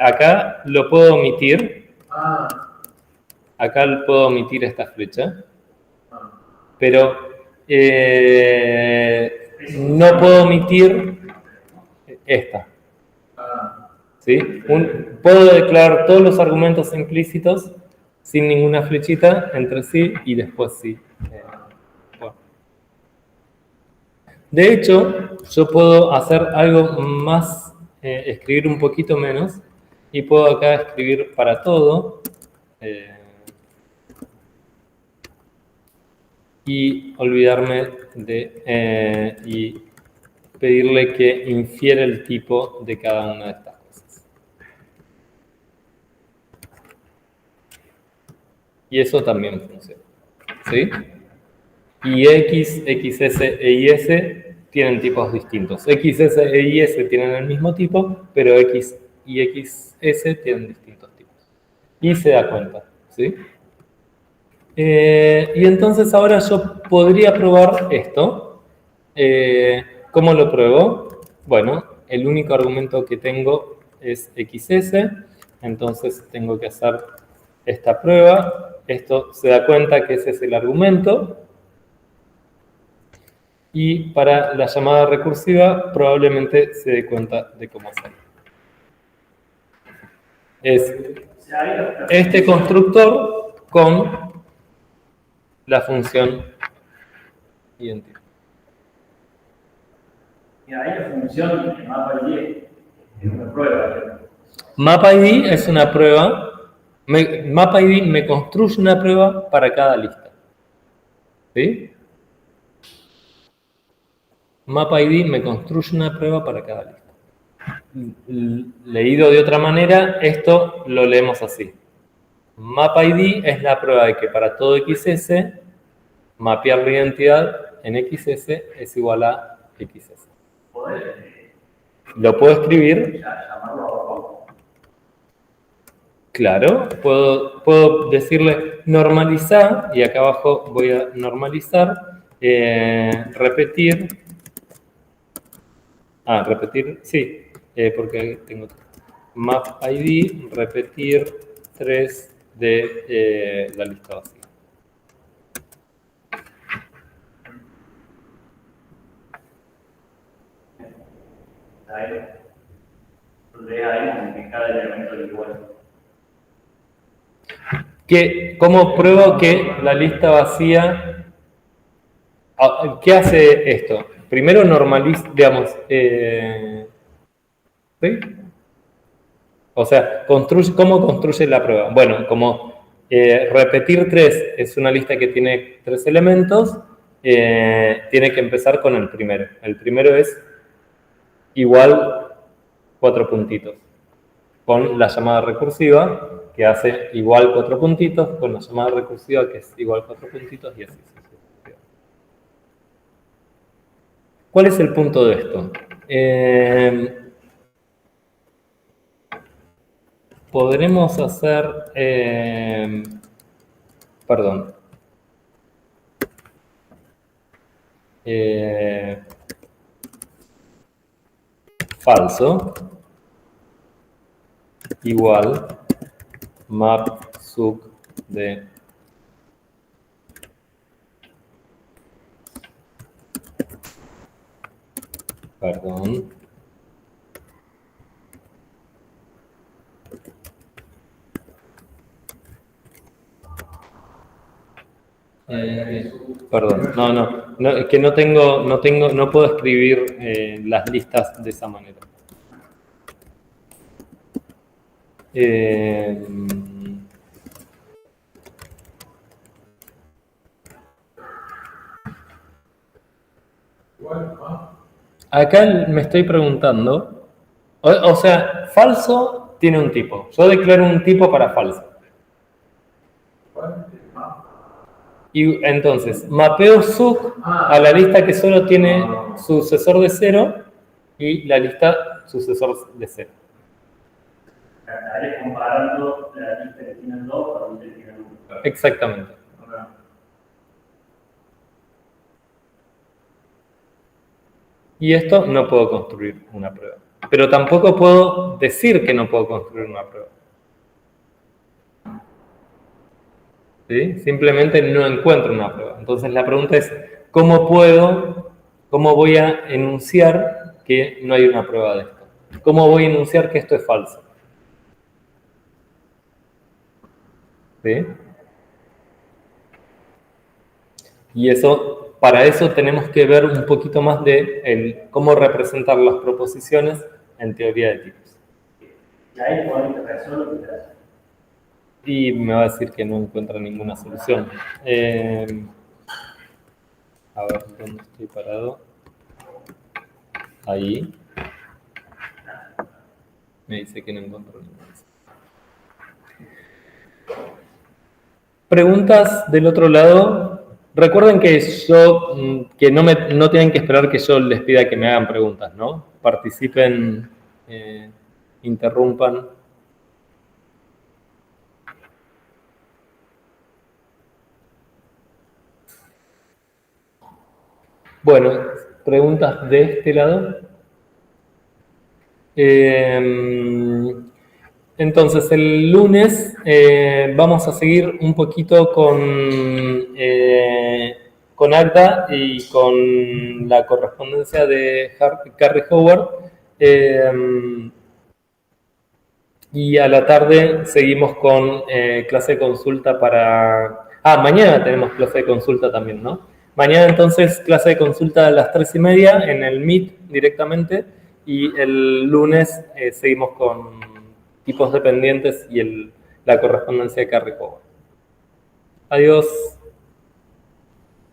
Acá lo puedo omitir. Acá puedo omitir esta flecha. Pero no puedo omitir esta. ¿Sí? Puedo declarar todos los argumentos implícitos sin ninguna flechita entre sí y después sí. Bueno. De hecho, yo puedo hacer algo más, escribir un poquito menos, y puedo acá escribir para todo. Y olvidarme de y pedirle que infiera el tipo de cada una de estas cosas. Y eso también funciona. ¿Sí? Y X, XS e YS tienen tipos distintos. XS e YS tienen el mismo tipo, pero X y XS tienen distintos tipos. Y se da cuenta. ¿Sí? Y entonces ahora yo podría probar esto. ¿Cómo lo pruebo? Bueno, el único argumento que tengo es XS, entonces tengo que hacer esta prueba. Esto se da cuenta que ese es el argumento. Y para la llamada recursiva probablemente se dé cuenta de cómo hacerlo. Es este constructor con la función identifica. Y ahí la función de MapID es una prueba. MapID es una prueba. MapID me construye una prueba para cada lista. ¿Sí? MapID me construye una prueba para cada lista. Leído de otra manera, esto lo leemos así. MapID es la prueba de que para todo XS, mapear la identidad en XS es igual a XS. ¿Lo puedo escribir? Llamarlo abajo. Claro, puedo decirle, normalizar, y acá abajo voy a normalizar, repetir, sí, porque ahí tengo map ID, repetir 3 de la lista vacía. Donde hay modificar el elemento del igual. ¿Cómo pruebo que la lista vacía? ¿Qué hace esto? Primero normaliza, digamos, ¿sí? O sea, ¿cómo construye la prueba? Bueno, como repetir 3 es una lista que tiene 3 elementos, tiene que empezar con el primero. El primero es igual 4 puntitos, con la llamada recursiva, que hace igual 4 puntitos, con la llamada recursiva, que es igual 4 puntitos, y así sucesivamente. ¿Cuál es el punto de esto? Podremos hacer, perdón, falso igual map sub de perdón perdón, no, es que no puedo escribir las listas de esa manera. Acá me estoy preguntando, o sea, falso tiene un tipo. Yo declaro un tipo para falso. Y entonces, mapeo sub a la lista que solo tiene sucesor de 0 y la lista sucesor de 0. Estaría comparando la lista que tiene 2 con la lista que tiene 1. Exactamente. Y esto no puedo construir una prueba. Pero tampoco puedo decir que no puedo construir una prueba. ¿Sí? Simplemente no encuentro una prueba. Entonces la pregunta es, ¿cómo voy a enunciar que no hay una prueba de esto? ¿Cómo voy a enunciar que esto es falso? ¿Sí? Y para eso tenemos que ver un poquito más de cómo representar las proposiciones en teoría de tipos. Y ahí podemos resolver lo que te hace. Y me va a decir que no encuentra ninguna solución. A ver, ¿dónde estoy parado? Ahí. Me dice que no encuentro ninguna. Preguntas del otro lado. Recuerden que no tienen que esperar que yo les pida que me hagan preguntas, ¿no? Participen, interrumpan. Bueno, preguntas de este lado. Entonces, el lunes vamos a seguir un poquito con Agda y con la correspondencia de Carrie Howard. Y a la tarde seguimos con clase de consulta para... mañana tenemos clase de consulta también, ¿no? Mañana entonces clase de consulta a las 3:30 en el Meet directamente y el lunes seguimos con tipos dependientes y la correspondencia de Carrie Howard. Adiós.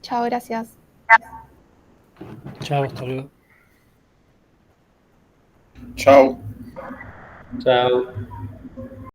Chao, gracias. Chao, hasta luego. Chao. Chao.